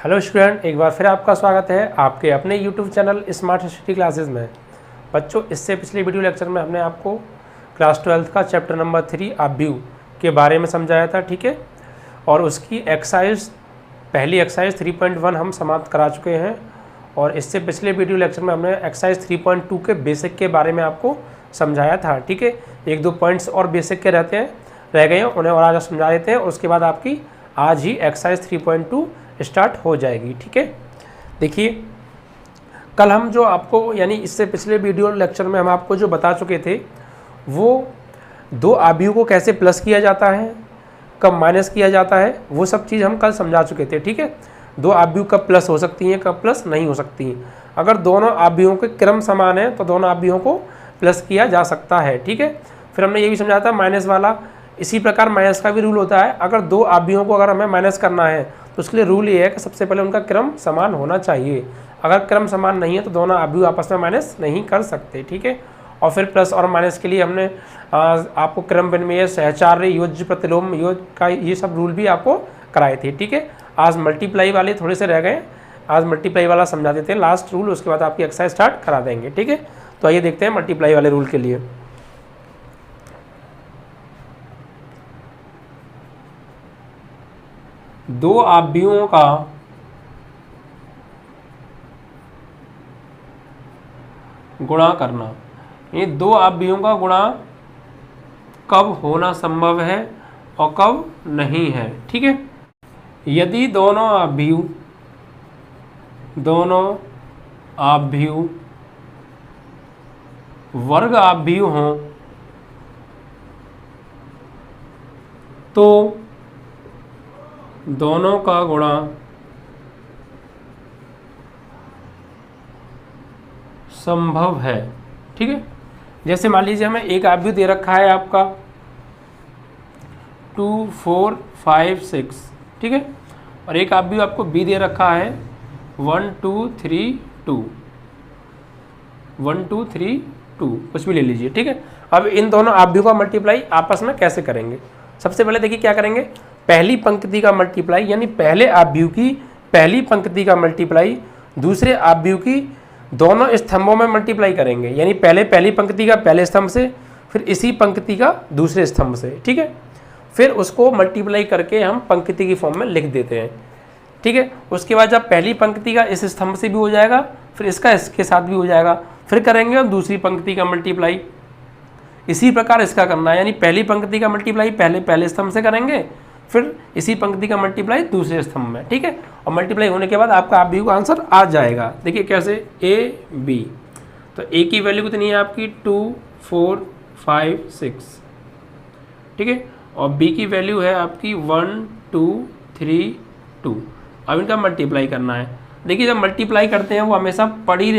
Hello student, एक बार फिर आपका स्वागत है आपके अपने YouTube channel smart study classes में। बच्चों, इससे पिछले वीडियो लेक्चर में हमने आपको क्लास 12 का चैप्टर नंबर 3 ऑब्व्यू के बारे में समझाया था, ठीक है। और उसकी पहली एक्सरसाइज 3.1 हम समाप्त करा चुके हैं। और इससे पिछले वीडियो लेक्चर में हमने एक्सरसाइज 3.2 के बेसिक के बारे में आपको समझाया था, ठीक है। एक दो पॉइंट्स और बेसिक के रह गए हैं, उन्हें और आज समझा देते हैं। उसके बाद आपकी आज ही एक्सरसाइज 3.2 स्टार्ट हो जाएगी, ठीक है। देखिए, कल हम जो आपको यानी इससे पिछले वीडियो लेक्चर में हम आपको जो बता चुके थे, वो दो ऑब्व्यू को कैसे प्लस किया जाता है, कब माइनस किया जाता है, वो सब चीज़ हम कल समझा चुके थे, ठीक है। दो ऑब्व्यू कब प्लस हो सकती हैं, कब प्लस नहीं हो सकती हैं। अगर दोनों ऑब्व्यूओं के क्रम समान है तो दोनों ऑब्व्यूओं को प्लस किया जा सकता है, ठीक है। फिर हमने ये भी समझाया था माइनस वाला। इसी प्रकार माइनस का भी रूल होता है। अगर दो ऑब्व्यूओं को अगर हमें माइनस करना है तो उसके लिए रूल ये है कि सबसे पहले उनका क्रम समान होना चाहिए। अगर क्रम समान नहीं है तो दोनों ऑब्व्यू आपस में माइनस नहीं कर सकते, ठीक है। और फिर प्लस और माइनस के लिए हमने आपको क्रम विनिमय, सहचार्य, योज्य, प्रतिलोम योग का ये सब रूल भी आपको कराए थे, ठीक है। आज मल्टीप्लाई वाले थोड़े से रह गए, आज मल्टीप्लाई वाला समझा देते हैं लास्ट रूल, उसके बाद आपकी एक्सरसाइज स्टार्ट करा देंगे, ठीक है। तो आइए देखते हैं मल्टीप्लाई वाले रूल के लिए। दो ऑब्व्यूओं का गुणा करना, ये दो ऑब्व्यूओं का गुणा कब होना संभव है और कब नहीं है, ठीक है। यदि दोनों ऑब्व्यू वर्ग ऑब्व्यू हों तो दोनों का गुणा संभव है, ठीक है। जैसे मान लीजिए हमें एक ऑब्व्यू दे रखा है आपका 2, 4, 5, 6, ठीक है। और एक ऑब्व्यू आपको बी दे रखा है 1, 2, 3, 2, 1, 2, 3, 2, कुछ भी ले लीजिए, ठीक है। अब इन दोनों ऑब्व्यू का मल्टीप्लाई आपस में कैसे करेंगे? सबसे पहले देखिए क्या करेंगे, पहली पंक्ति का मल्टीप्लाई यानी पहले ऑब्व्यू की पहली पंक्ति का मल्टीप्लाई दूसरे ऑब्व्यू की दोनों स्तंभों में मल्टीप्लाई करेंगे। यानी पहले पहली पंक्ति का पहले स्तंभ से, फिर इसी पंक्ति का दूसरे स्तंभ से, ठीक है। फिर उसको मल्टीप्लाई करके हम पंक्ति की फॉर्म में लिख देते हैं, ठीक है। उसके बाद जब पहली पंक्ति का इस स्तंभ से भी हो जाएगा, फिर इसका इसके साथ भी हो जाएगा, फिर करेंगे हम दूसरी पंक्ति का मल्टीप्लाई। इसी प्रकार इसका करना है, यानी पहली पंक्ति का मल्टीप्लाई पहले स्तंभ से करेंगे, फिर इसी पंक्ति का मल्टीप्लाई दूसरे स्तंभ में, ठीक है। और मल्टीप्लाई होने के बाद आपका ऑब्व्यू का आंसर आ जाएगा। देखिए कैसे, ए बी, तो ए की वैल्यू कितनी है आपकी 2, 4, 5, 6, ठीक है। और बी की वैल्यू है आपकी 1, 2, 3, 2। अब इनका मल्टीप्लाई करना है। देखिए जब मल्टीप्लाई करते हैं वो हमेशा पड़ी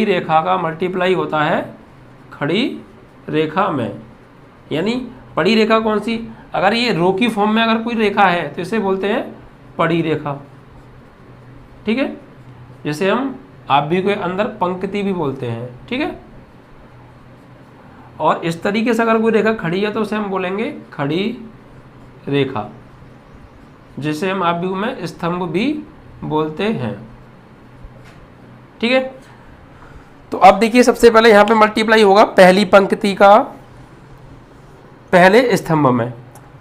रेखा का मल्टीप्लाई होता है खड़ी रेखा में। यानी पड़ी रेखा कौन सी? अगर ये रो की फॉर्म में अगर कोई रेखा है तो इसे बोलते हैं पड़ी रेखा, ठीक है। जैसे हम ऑब्व्यू के अंदर पंक्ति भी बोलते हैं, ठीक है। और इस तरीके से अगर कोई रेखा खड़ी है तो उसे हम बोलेंगे खड़ी रेखा, जिसे हम ऑब्व्यू में स्तंभ भी बोलते हैं, ठीक है। तो अब देखिए सबसे पहले यहाँ पे मल्टीप्लाई होगा पहली पंक्ति का पहले स्तंभ में,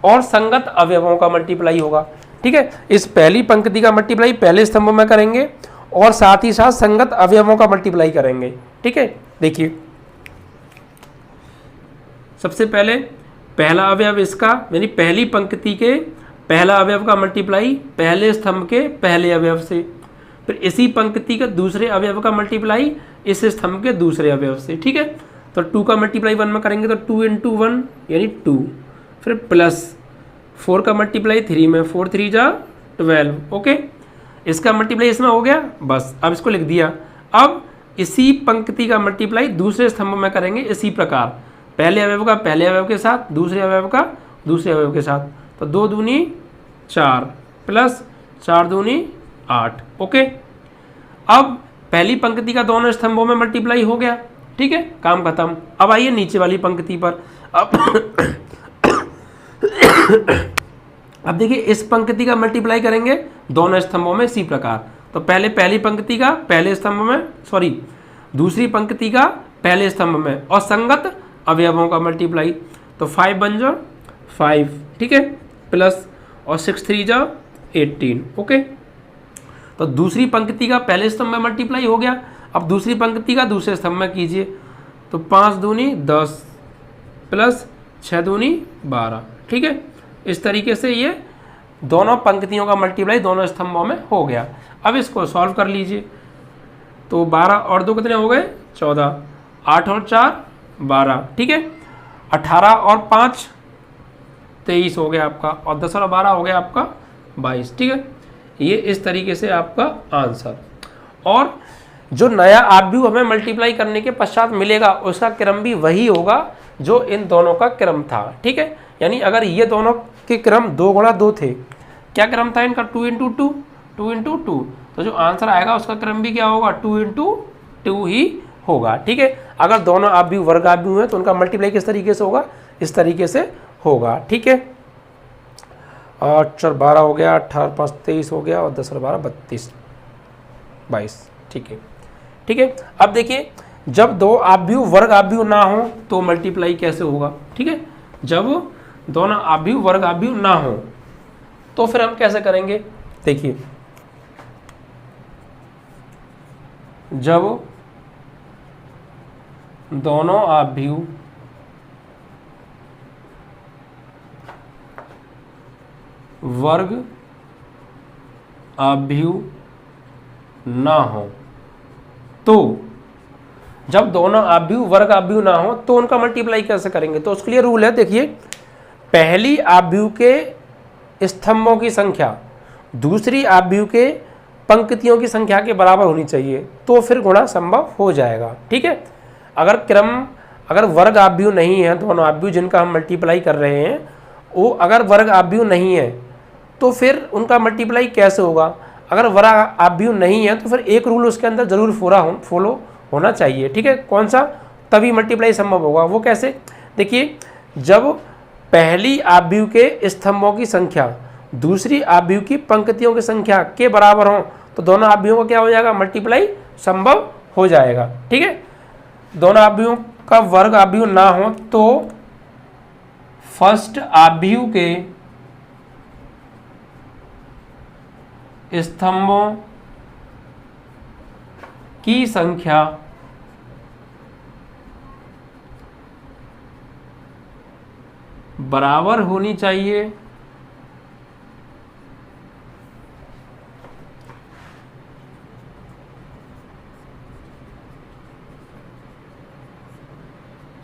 और संगत अवयवों का मल्टीप्लाई होगा, ठीक है। इस पहली पंक्ति का मल्टीप्लाई पहले स्तंभ में करेंगे और साथ ही साथ संगत अवयवों का मल्टीप्लाई करेंगे, ठीक है। देखिए सबसे पहले पहला अवयव इसका यानी पहली पंक्ति के पहला अवयव का मल्टीप्लाई पहले स्तंभ के पहले अवयव से, फिर इसी पंक्ति के दूसरे अवयव का मल्टीप्लाई इस स्तंभ के दूसरे अवयव से, ठीक है। तो 2 का मल्टीप्लाई 1 में करेंगे तो 2 × 1 यानी 2, फिर प्लस 4 का मल्टीप्लाई 3 में, 4 3 जा 12, ओके। इसका मल्टीप्लाई इसमें हो गया, बस अब इसको लिख दिया। अब इसी पंक्ति का मल्टीप्लाई दूसरे स्तंभ में करेंगे इसी प्रकार, पहले अवयव का पहले अवयव के साथ, दूसरे अवयव का दूसरे अवयव के साथ। तो 2 दूनी 4 प्लस 4 दूनी 8, ओके। अब पहली पंक्ति का दोनों स्तंभों में मल्टीप्लाई हो गया, ठीक है, काम खत्म। अब आइए नीचे वाली पंक्ति पर। अब देखिए इस पंक्ति का मल्टीप्लाई करेंगे दोनों स्तंभों में इसी प्रकार। तो पहले पहली पंक्ति का पहले स्तंभ में, सॉरी दूसरी पंक्ति का पहले स्तंभ में और संगत अवयवों का मल्टीप्लाई। तो 5 बन जाओ 5, ठीक है, प्लस और 6 3 जाओ 18, ओके। तो दूसरी पंक्ति का पहले स्तंभ में मल्टीप्लाई हो गया। अब दूसरी पंक्ति का दूसरे स्तंभ में कीजिए। तो 5 दूनी 10 प्लस 6 दूनी 12, ठीक है। इस तरीके से ये दोनों पंक्तियों का मल्टीप्लाई दोनों स्तंभों में हो गया। अब इसको सॉल्व कर लीजिए। तो 12 और 2 कितने हो गए 14, 8 और 4 12, ठीक है। 18 और 5 23 हो गया आपका, और 10 और 12 हो गया आपका 22, ठीक है। ये इस तरीके से आपका आंसर। और जो नया आव्यूह हमें मल्टीप्लाई करने के पश्चात मिलेगा उसका क्रम भी वही होगा जो इन दोनों का क्रम था, ठीक है। यानी अगर ये दोनों के क्रम 2 गुणा 2 थे, क्या क्रम था इनका 2 इंटू 2, 2 इंटू 2, तो जो आंसर आएगा उसका क्रम भी क्या होगा 2 इंटू 2 ही होगा, ठीक है। अगर दोनों आव्यूह वर्ग आव्यूह हैं तो उनका मल्टीप्लाई किस तरीके से होगा, इस तरीके से होगा, ठीक है। 8 4 12 हो गया, 18 5 23 हो गया, और 10 और 12 32 22, ठीक है, ठीक है। अब देखिए जब दो आव्यूह वर्ग आव्यूह ना हो तो मल्टीप्लाई कैसे होगा, ठीक है। जब दोनों आव्यूह वर्ग आव्यूह ना हो तो फिर हम कैसे करेंगे, देखिए जब दोनों आव्यूह वर्ग आव्यूह ना हो, तो जब दोनों आव्यूह वर्ग आव्यूह ना हो तो उनका मल्टीप्लाई कैसे करेंगे। तो उसके लिए रूल है, देखिए पहली आव्यूह के स्तंभों की संख्या दूसरी आव्यूह के पंक्तियों की संख्या के बराबर होनी चाहिए, तो फिर गुणा संभव हो जाएगा, ठीक है। अगर वर्ग आव्यूह नहीं है, दोनों आव्यूह जिनका हम मल्टीप्लाई कर रहे हैं वो अगर वर्ग आव्यूह नहीं है तो फिर उनका मल्टीप्लाई कैसे होगा। अगर वर्ग आव्यूह नहीं है तो फिर एक रूल उसके अंदर जरूर फॉलो होना चाहिए, ठीक है। कौन सा, तभी मल्टीप्लाई संभव होगा। वो कैसे, देखिए जब पहली आव्यूह के स्तंभों की संख्या दूसरी आव्यूह की पंक्तियों की संख्या के बराबर हो तो दोनों आव्यूहों का क्या हो जाएगा, मल्टीप्लाई संभव हो जाएगा, ठीक है। दोनों आव्यूहों का वर्ग आव्यूह ना हो तो फर्स्ट आव्यूह के स्तंभों की संख्या बराबर होनी चाहिए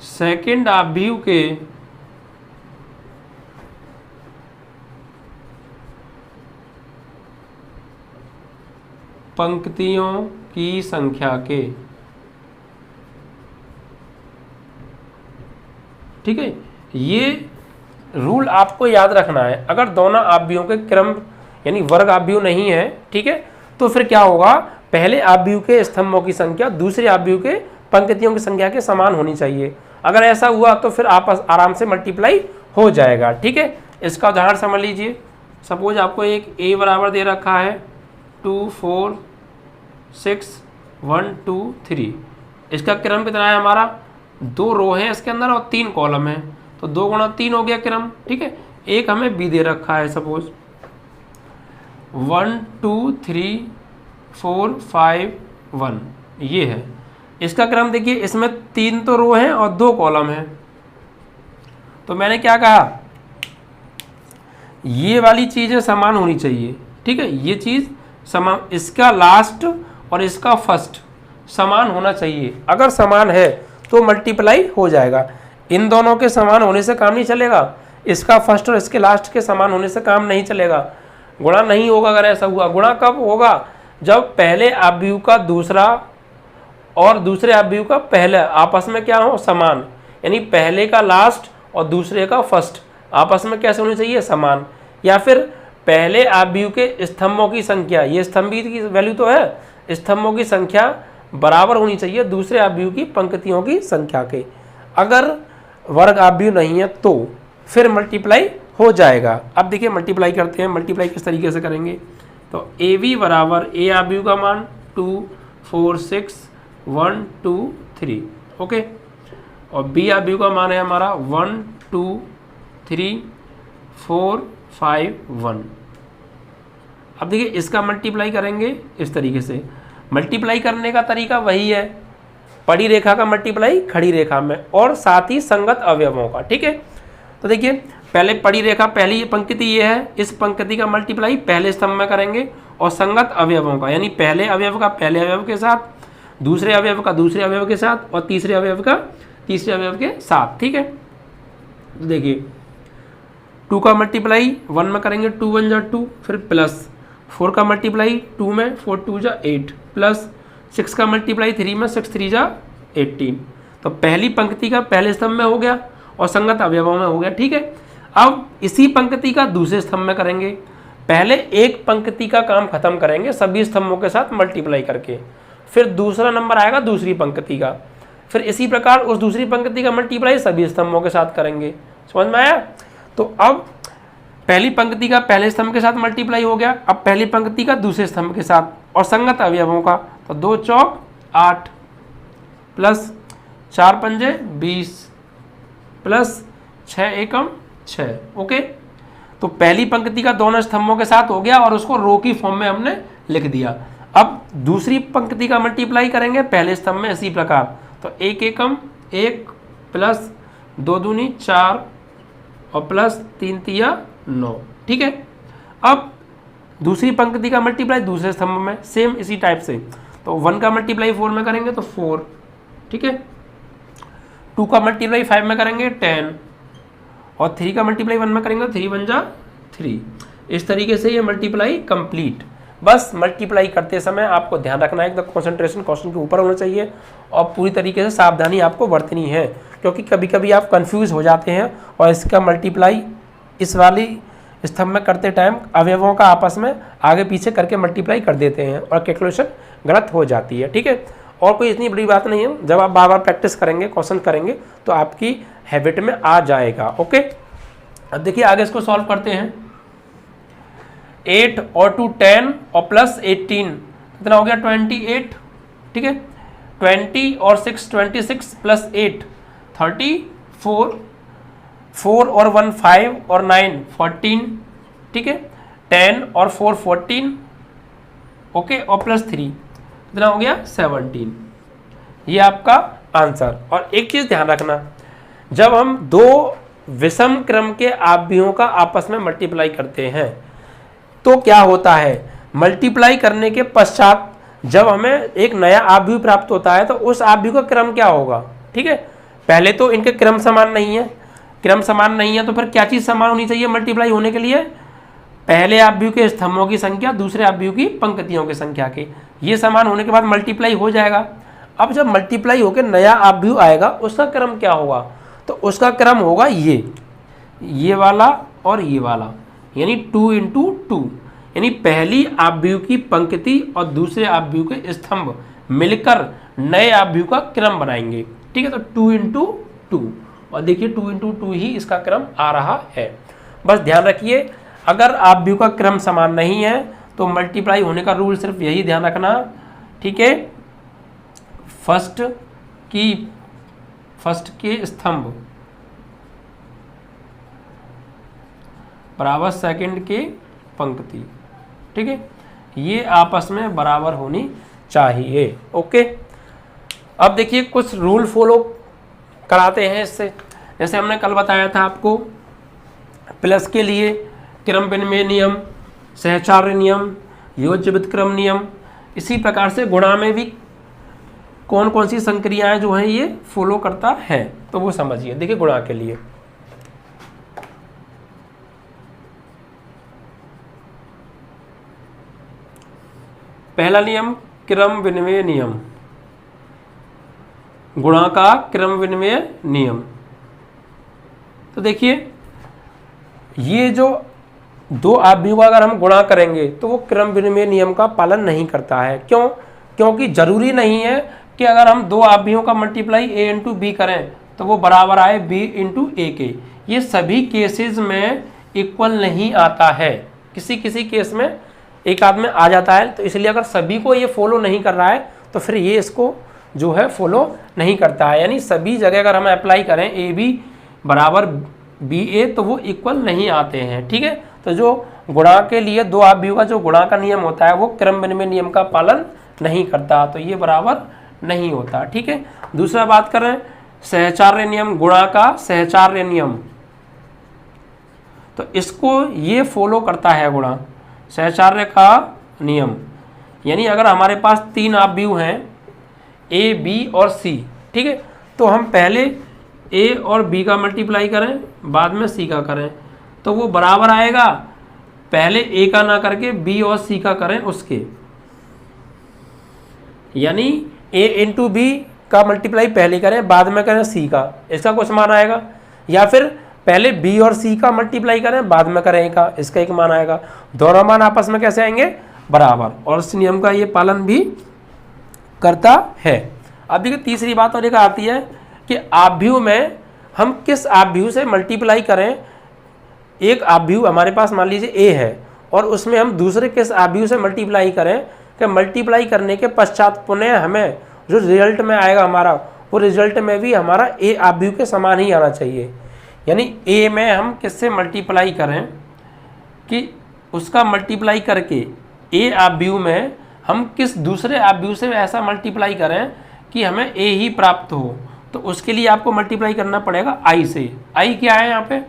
सेकंड आव्यूह के पंक्तियों की संख्या के, ठीक है। ये रूल आपको याद रखना है। अगर दोनों आव्यूहों के क्रम यानी वर्ग आव्यूह नहीं है, ठीक है, तो फिर क्या होगा, पहले आव्यूह के स्तंभों की संख्या दूसरे आव्यूह के पंक्तियों की संख्या के समान होनी चाहिए। अगर ऐसा हुआ तो फिर आप आराम से मल्टीप्लाई हो जाएगा, ठीक है। इसका उदाहरण समझ लीजिए। सपोज आपको एक a बराबर दे रखा है 2 4 6 1 2 3। इसका क्रम कितना है हमारा, 2 रो है इसके अंदर और 3 कॉलम है, तो 2 गुणा 3 हो गया क्रम, ठीक है। एक हमें b दे रखा है सपोज 1 2 3 4 5 1, ये है इसका क्रम। देखिए इसमें 3 तो रो हैं और 2 कॉलम हैं, तो मैंने क्या कहा, ये वाली चीज़ें समान होनी चाहिए, ठीक है। ये चीज़ समान, इसका लास्ट और इसका फर्स्ट समान होना चाहिए। अगर समान है तो मल्टीप्लाई हो जाएगा। इन दोनों के समान होने से काम नहीं चलेगा, इसका फर्स्ट और इसके लास्ट के समान होने से काम नहीं चलेगा, गुणा नहीं होगा। अगर ऐसा हुआ, गुणा कब होगा, जब पहले आव्यूह का दूसरा और दूसरे आव्यूह का पहला आपस में क्या हो, समान। यानी पहले का लास्ट और दूसरे का फर्स्ट आपस में कैसे होने चाहिए, समान। या फिर पहले आव्यूह के स्तंभों की संख्या, ये स्तंभ की वैल्यू तो है, स्तंभों की संख्या बराबर होनी चाहिए दूसरे आव्यूह की पंक्तियों की संख्या के। अगर वर्ग आव्यूह नहीं है तो फिर मल्टीप्लाई हो जाएगा। अब देखिए मल्टीप्लाई करते हैं। मल्टीप्लाई किस तरीके से करेंगे, तो ए बी बराबर ए आव्यूह का मान 2 4 6 1 2 3, ओके। और बी आव्यूह का मान है हमारा 1 2 3 4 5 1। अब देखिए इसका मल्टीप्लाई करेंगे इस तरीके से। मल्टीप्लाई करने का तरीका वही है, पड़ी रेखा का मल्टीप्लाई खड़ी रेखा में और साथ ही संगत अवयवों का, ठीक है। तो देखिए पहले पड़ी रेखा पहली पंक्ति ये है, इस पंक्ति का मल्टीप्लाई पहले स्तंभ में करेंगे और संगत अवयवों का, यानी पहले अवयव का पहले अवयव के साथ, दूसरे अवयव का दूसरे अवयव के साथ और तीसरे अवयव का तीसरे अवयव के साथ, ठीक है। तो देखिए 2 का मल्टीप्लाई 1 में करेंगे, 2 1 जा 2, फिर प्लस 4 का मल्टीप्लाई 2 में 4 2 जा 8, प्लस 6 का मल्टीप्लाई 3 में 6 3 जा 18। तो पहली पंक्ति का पहले स्तंभ में हो गया और संगत अवयवों में हो गया, ठीक है। अब इसी पंक्ति का दूसरे स्तंभ में करेंगे, पहले एक पंक्ति का काम खत्म करेंगे सभी स्तंभों के साथ मल्टीप्लाई करके, फिर दूसरा नंबर आएगा दूसरी पंक्ति का, फिर इसी प्रकार उस दूसरी पंक्ति का मल्टीप्लाई सभी स्तंभों के साथ करेंगे। समझ में आया? तो अब पहली पंक्ति का पहले स्तंभ के साथ मल्टीप्लाई हो गया, अब पहली पंक्ति का दूसरे स्तंभ के साथ और संगत अवयवों का, तो 2 चौक 8 प्लस 4 पंजे 20 प्लस 6 एकम 6, ओके। तो पहली पंक्ति का दोनों स्तंभों के साथ हो गया और उसको रो की फॉर्म में हमने लिख दिया। अब दूसरी पंक्ति का मल्टीप्लाई करेंगे पहले स्तंभ में इसी प्रकार, तो 1 एकम 1 प्लस 2 दूनी 4 और प्लस 3 तिया 9, ठीक है। अब दूसरी पंक्ति का मल्टीप्लाई दूसरे स्तंभ में सेम इसी टाइप से, तो 1 का मल्टीप्लाई 4 में करेंगे तो 4, ठीक है। 2 का मल्टीप्लाई 5 में करेंगे 10 और 3 का मल्टीप्लाई 1 में करेंगे 3 1 जा 3। इस तरीके से ये मल्टीप्लाई कंप्लीट। बस मल्टीप्लाई करते समय आपको ध्यान रखना है, एकदम कंसंट्रेशन क्वेश्चन के ऊपर होना चाहिए और पूरी तरीके से सावधानी आपको बरतनी है, क्योंकि कभी कभी आप कंफ्यूज हो जाते हैं और इसका मल्टीप्लाई इस वाली स्तंभ में करते टाइम अवयवों का आपस में आगे पीछे करके मल्टीप्लाई कर देते हैं और कैलकुलेशन गलत हो जाती है, ठीक है। और कोई इतनी बड़ी बात नहीं है, जब आप बार बार प्रैक्टिस करेंगे क्वेश्चन करेंगे तो आपकी हैबिट में आ जाएगा, ओके। अब देखिए आगे इसको सॉल्व करते हैं। 8 और 2 10 और प्लस 18 कितना हो गया 28, ठीक है। 20 और 6 26 प्लस 8 34, 4 और 1 5 और 9 14, ठीक है। 10 और 4 14, ओके, और प्लस 3 कितना हो गया 17। ये आपका आंसर। और एक चीज़ ध्यान रखना, जब हम दो विषम क्रम के आव्यूहों का आपस में मल्टीप्लाई करते हैं तो क्या होता है, मल्टीप्लाई करने के पश्चात जब हमें एक नया आव्यूह प्राप्त होता है तो उस आव्यूह का क्रम क्या होगा, ठीक है। पहले तो इनके क्रम समान नहीं है, क्रम समान नहीं है तो फिर क्या चीज़ समान होनी चाहिए मल्टीप्लाई होने के लिए, पहले आव्यूह के स्तंभों की संख्या दूसरे आव्यूह की पंक्तियों की संख्या के, ये समान होने के बाद मल्टीप्लाई हो जाएगा। अब जब मल्टीप्लाई होकर नया आव्यूह आएगा उसका क्रम क्या होगा, तो उसका क्रम होगा ये वाला और ये वाला, यानी 2 इंटू 2, यानी पहली आव्यूह की पंक्ति और दूसरे आव्यूह के स्तंभ मिलकर नए आव्यूह का क्रम बनाएंगे, ठीक है। तो 2 इंटू 2, और देखिए 2 इंटू 2 ही इसका क्रम आ रहा है। बस ध्यान रखिए, अगर आव्यूह का क्रम समान नहीं है तो मल्टीप्लाई होने का रूल सिर्फ यही ध्यान रखना, ठीक है। फर्स्ट के स्तंभ बराबर सेकंड के पंक्ति, ठीक है, ये आपस में बराबर होनी चाहिए, ओके। अब देखिए कुछ रूल फॉलो कराते हैं इससे, जैसे हमने कल बताया था आपको प्लस के लिए क्रम विनिमय नियम, सहचार्य नियम, योज्य व्युत्क्रम नियम, इसी प्रकार से गुणा में भी कौन कौन सी संक्रियाएं जो हैं ये फॉलो करता है, तो वो समझिए। देखिए गुणा के लिए पहला नियम क्रम विनिमय नियम, गुणा का क्रम विनिमय नियम। तो देखिए ये जो दो आव्यूह का अगर हम गुणा करेंगे तो वो क्रम विनिमय नियम का पालन नहीं करता है। क्यों? क्योंकि जरूरी नहीं है कि अगर हम दो आव्यूहों का मल्टीप्लाई a इंटू बी करें तो वो बराबर आए b इंटू ए के। ये सभी केसेस में इक्वल नहीं आता है, किसी किसी केस में एक आध में आ जाता है। तो इसलिए अगर सभी को ये फॉलो नहीं कर रहा है तो फिर ये इसको जो है फॉलो नहीं करता है। यानी सभी जगह अगर हम अप्लाई करें ए बी बराबर बी ए तो वो इक्वल नहीं आते हैं। ठीक है, तो जो गुणा के लिए दो आव्यूह का जो गुणा का नियम होता है वो क्रम विनिमय नियम का पालन नहीं करता, तो ये बराबर नहीं होता। ठीक है, दूसरा बात करें सहचार्य नियम, गुणा का सहचार्य नियम, तो इसको ये फॉलो करता है गुणा सहचार्य का नियम। यानी अगर हमारे पास तीन आव्यूह हैं ए बी और सी, ठीक है, तो हम पहले ए और बी का मल्टीप्लाई करें बाद में सी का करें तो वो बराबर आएगा पहले ए का ना करके बी और सी का करें उसके। यानी ए इंटू बी का मल्टीप्लाई पहले करें बाद में करें सी का, इसका कुछ मान आएगा। या फिर पहले बी और सी का मल्टीप्लाई करें बाद में करें ए का, इसका एक मान आएगा। दोनों मान आपस में कैसे आएंगे? बराबर, और इस नियम का ये पालन भी करता है। अब देखिए तीसरी बात और एक आती है कि आव्यूह में हम किस आव्यूह से मल्टीप्लाई करें। एक आव्यूह हमारे पास मान लीजिए ए है और उसमें हम दूसरे किस आव्यूह से मल्टीप्लाई करें कि मल्टीप्लाई करने के पश्चात पुनः हमें जो रिजल्ट में आएगा हमारा वो रिजल्ट में भी हमारा ए आव्यूह के समान ही आना चाहिए। यानी ए में हम किससे मल्टीप्लाई करें कि उसका मल्टीप्लाई करके ए आव्यूह में हम किस दूसरे आव्यूह से ऐसा मल्टीप्लाई करें कि हमें ए ही प्राप्त हो, तो उसके लिए आपको मल्टीप्लाई करना पड़ेगा आई से। आई क्या है यहाँ पे?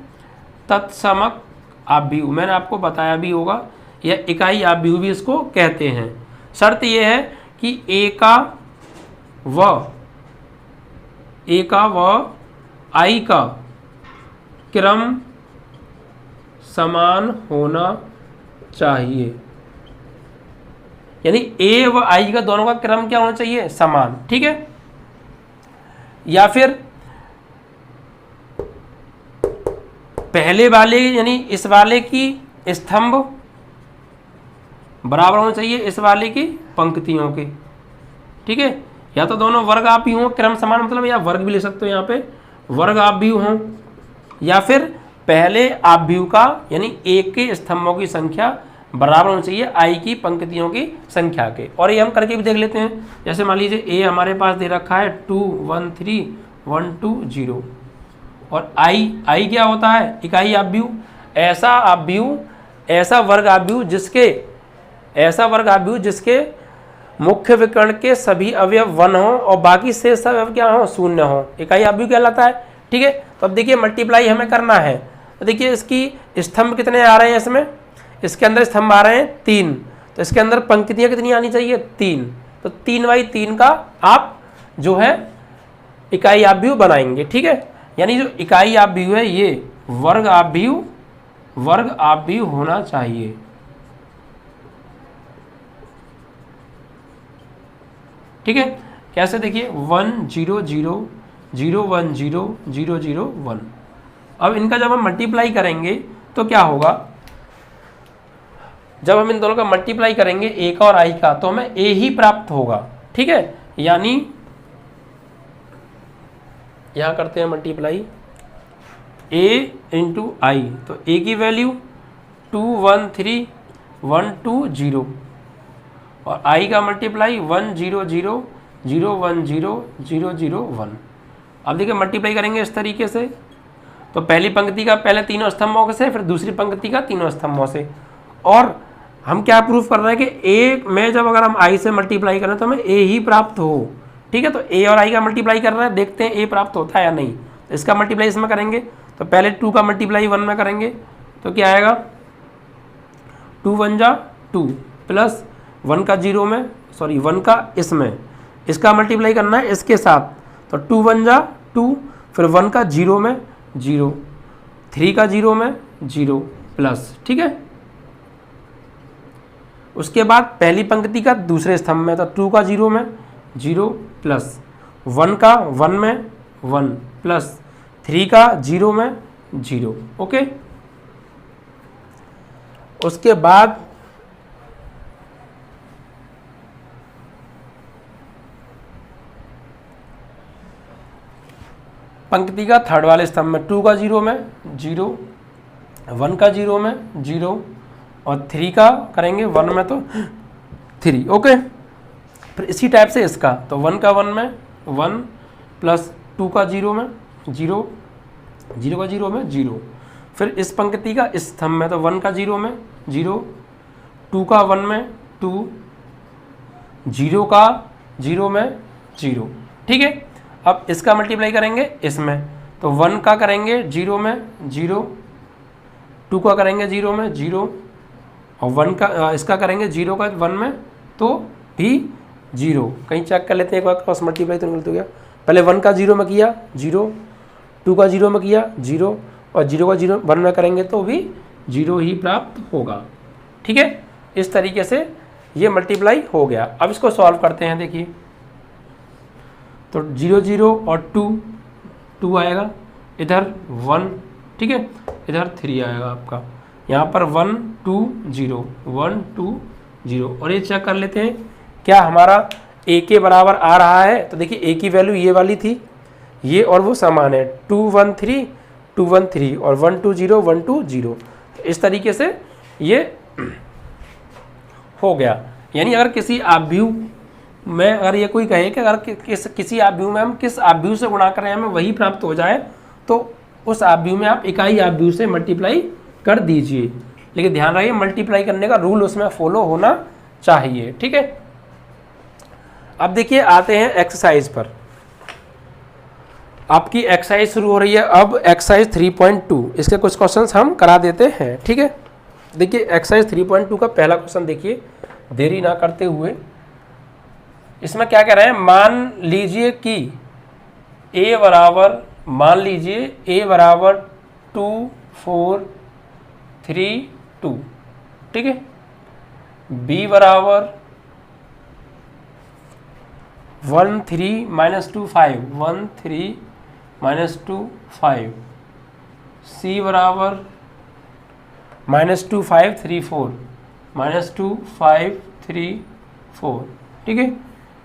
तत्समक आव्यूह, मैंने आपको बताया भी होगा, या इकाई आव्यूह भी इसको कहते हैं। शर्त यह है कि ए का व आई का क्रम समान होना चाहिए। यानी ए व आई का दोनों का क्रम क्या होना चाहिए? समान। ठीक है, या फिर पहले वाले यानी इस वाले की स्तंभ बराबर होना चाहिए इस वाले की पंक्तियों के। ठीक है, या तो दोनों वर्ग आव्यूह हों, क्रम समान मतलब, या वर्ग भी ले सकते हो यहाँ पे, वर्ग आव्यूह हों, या फिर पहले आव्यूह का यानी ए के स्तंभों की संख्या बराबर होना चाहिए आई की पंक्तियों की संख्या के। और ये हम करके भी देख लेते हैं। जैसे मान लीजिए ए हमारे पास दे रखा है 2 1 3 1 2 0 और आई क्या होता है? इकाई आव्यूह। ऐसा वर्ग आव्यूह जिसके मुख्य विकर्ण के सभी अवयव 1 हो और बाकी शेष सब अवयव क्या हो? 0 हो, इकाई आव्यूह कहलाता है। ठीक है, तो अब देखिए मल्टीप्लाई हमें करना है, तो देखिए इसकी स्तंभ कितने आ रहे हैं, इसमें इसके अंदर स्तंभ आ रहे हैं 3, तो इसके अंदर पंक्तियां कितनी आनी चाहिए? 3, तो 3/3 का आप जो है इकाई आव्यूह बनाएंगे। ठीक है, यानी जो इकाई आव्यूह है ये वर्ग आव्यूह होना चाहिए। ठीक है, कैसे? देखिए 1 0 0 0 1 0 0 0 1। अब इनका जब हम मल्टीप्लाई करेंगे तो क्या होगा? जब हम इन दोनों का मल्टीप्लाई करेंगे ए का और आई का तो हमें ए ही प्राप्त होगा। ठीक है, यानी यहां करते हैं मल्टीप्लाई ए इंटू आई, तो ए की वैल्यू 2 1 3 1 2 0 और आई का मल्टीप्लाई 1 0 0 0 1 0 0 0 1। अब देखिए मल्टीप्लाई करेंगे इस तरीके से, तो पहली पंक्ति का पहले तीनों स्तंभों से, फिर दूसरी पंक्ति का तीनों स्तंभों से। और हम क्या प्रूफ कर रहे हैं कि ए में जब अगर हम आई से मल्टीप्लाई करें तो हमें ए ही प्राप्त हो। ठीक है, तो ए और आई का मल्टीप्लाई कर रहे हैं, देखते हैं ए प्राप्त होता है या नहीं। तो इसका मल्टीप्लाई इसमें करेंगे, तो पहले 2 का मल्टीप्लाई 1 में करेंगे तो क्या आएगा? 2 1 जा 2 प्लस 1 का 0 में, सॉरी 1 का इसमें, इसका मल्टीप्लाई करना है इसके साथ, तो 2 1 जा 2, फिर 1 का 0 में 0, 3 का 0 में 0 प्लस। ठीक है, उसके बाद पहली पंक्ति का दूसरे स्तंभ में, तो 2 का 0 में 0 प्लस 1 का 1 में 1 प्लस 3 का 0 में 0। ओके, उसके बाद पंक्ति का थर्ड वाले स्तंभ में 2 का 0 में 0, 1 का 0 में 0 और 3 का करेंगे 1 में तो 3, ओके। फिर इसी टाइप से इसका, तो 1 का 1 में 1 प्लस 2 का 0 में 0, 0 का 0 में 0। फिर इस पंक्ति का इस स्तंभ में तो 1 का 0 में 0, 2 का 1 में 2, 0 का 0 में 0, ठीक है। अब इसका मल्टीप्लाई करेंगे इसमें, तो 1 का करेंगे 0 में 0, 2 का करेंगे 0 में 0, और 1 का इसका करेंगे 0 का 1 में तो भी 0। कहीं चेक कर लेते हैं एक बार, क्रॉस मल्टीप्लाई तो निकल तो गया। पहले 1 का 0 में किया 0, 2 का 0 में किया 0, और 0 का 0 1 में करेंगे तो भी 0 ही प्राप्त होगा, ठीक है। इस तरीके से ये मल्टीप्लाई हो गया। अब इसको सॉल्व करते हैं, देखिए तो 0 0 और 2 आएगा, इधर 1, ठीक है, इधर 3 आएगा आपका। यहाँ पर 1 2 0 1 2 0, और ये चेक कर लेते हैं क्या हमारा a के बराबर आ रहा है। तो देखिए a की वैल्यू ये वाली थी, ये और वो समान है, 2 1 3 2 1 3 और 1 2 0 1 2 0। तो इस तरीके से ये हो गया। यानी अगर किसी आव्यूह में अगर ये कोई कहे कि अगर किसी आव्यूह में हम किस आव्यूह से गुणा करें हमें वही प्राप्त हो जाए, तो उस आव्यूह में आप इकाई आव्यूह से मल्टीप्लाई कर दीजिए। लेकिन ध्यान रखिए मल्टीप्लाई करने का रूल उसमें फॉलो होना चाहिए, ठीक है। अब देखिए आते हैं एक्सरसाइज पर। आपकी एक्सरसाइज शुरू हो रही है अब, एक्सरसाइज 3.2। इसके कुछ क्वेश्चंस हम करा देते हैं, ठीक है। देखिए एक्सरसाइज 3.2 का पहला क्वेश्चन देखिए, देरी ना करते हुए। इसमें क्या कह रहे हैं, मान लीजिए कि a बराबर, मान लीजिए a बराबर 2 4 3 2, ठीक है। b बराबर 1 3 माइनस 2 5, 1 3 माइनस 2 5, c बराबर -2 5 3 4, -2 5 3 4, ठीक है।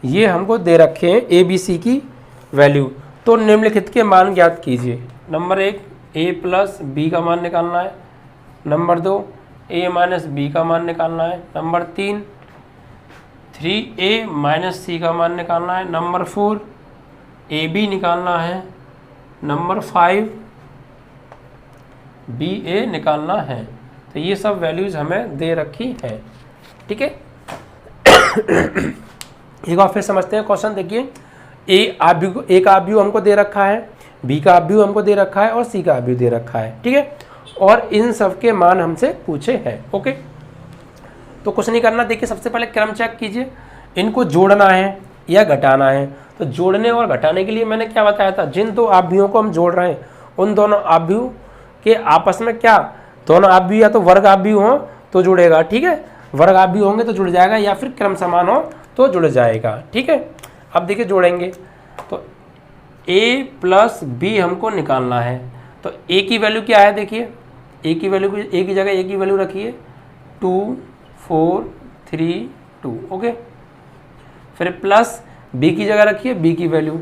ये हमको दे रखे हैं ए बी सी की वैल्यू। तो निम्नलिखित के मान ज्ञात कीजिए। नंबर 1 a प्लस बी का मान निकालना है, नंबर 2 a माइनस बी का मान निकालना है, नंबर 3 3a माइनस सी का मान निकालना है, नंबर 4 ए बी निकालना है, नंबर 5 बी ए निकालना है। तो ये सब वैल्यूज़ हमें दे रखी है, ठीक है। एक बार फिर समझते हैं क्वेश्चन। देखिए ए का आव्यूह हमको दे रखा है, बी का आव्यूह हमको दे रखा है और सी का आव्यूह दे रखा है, ठीक है। और इन सब के मान हमसे पूछे हैं, ओके। तो कुछ नहीं करना, देखिए सबसे पहले क्रम चेक कीजिए, इनको जोड़ना है या घटाना है। तो जोड़ने और घटाने के लिए मैंने क्या बताया था, जिन दो आव्यूहों को हम जोड़ रहे हैं उन दोनों आव्यूह के आपस में क्या, दोनों आव्यूह या तो वर्ग आव्यूह हो तो जुड़ेगा, ठीक है, वर्ग आव्यूह होंगे तो जुड़ जाएगा, या फिर क्रम समान हो तो जुड़ जाएगा, ठीक है। अब देखिए जोड़ेंगे तो a प्लस बी हमको निकालना है। तो a की वैल्यू क्या है, देखिए a की वैल्यू, a की जगह a की वैल्यू रखिए 2 4 3 2, ओके। फिर प्लस b की जगह रखिए b की वैल्यू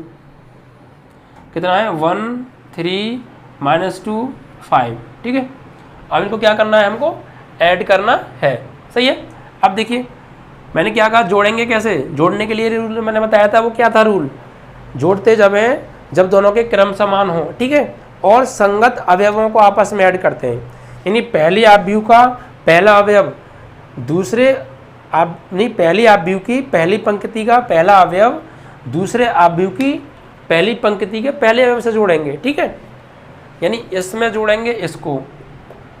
कितना है 1 3 माइनस 2 5, ठीक है। अब इनको क्या करना है, हमको ऐड करना है, सही है। अब देखिए मैंने क्या कहा, जोड़ेंगे कैसे, जोड़ने के लिए रूल मैंने बताया था, वो क्या था रूल, जोड़ते जब हैं जब दोनों के क्रम समान हो, ठीक है, और संगत अवयवों को आपस में ऐड करते हैं। यानी पहली आव्यूह का पहला अवयव दूसरे पहली आव्यूह की पहली पंक्ति का पहला अवयव दूसरे आव्यूह की पहली पंक्ति के पहले अवयव से जोड़ेंगे, ठीक है। यानी इसमें जोड़ेंगे इसको,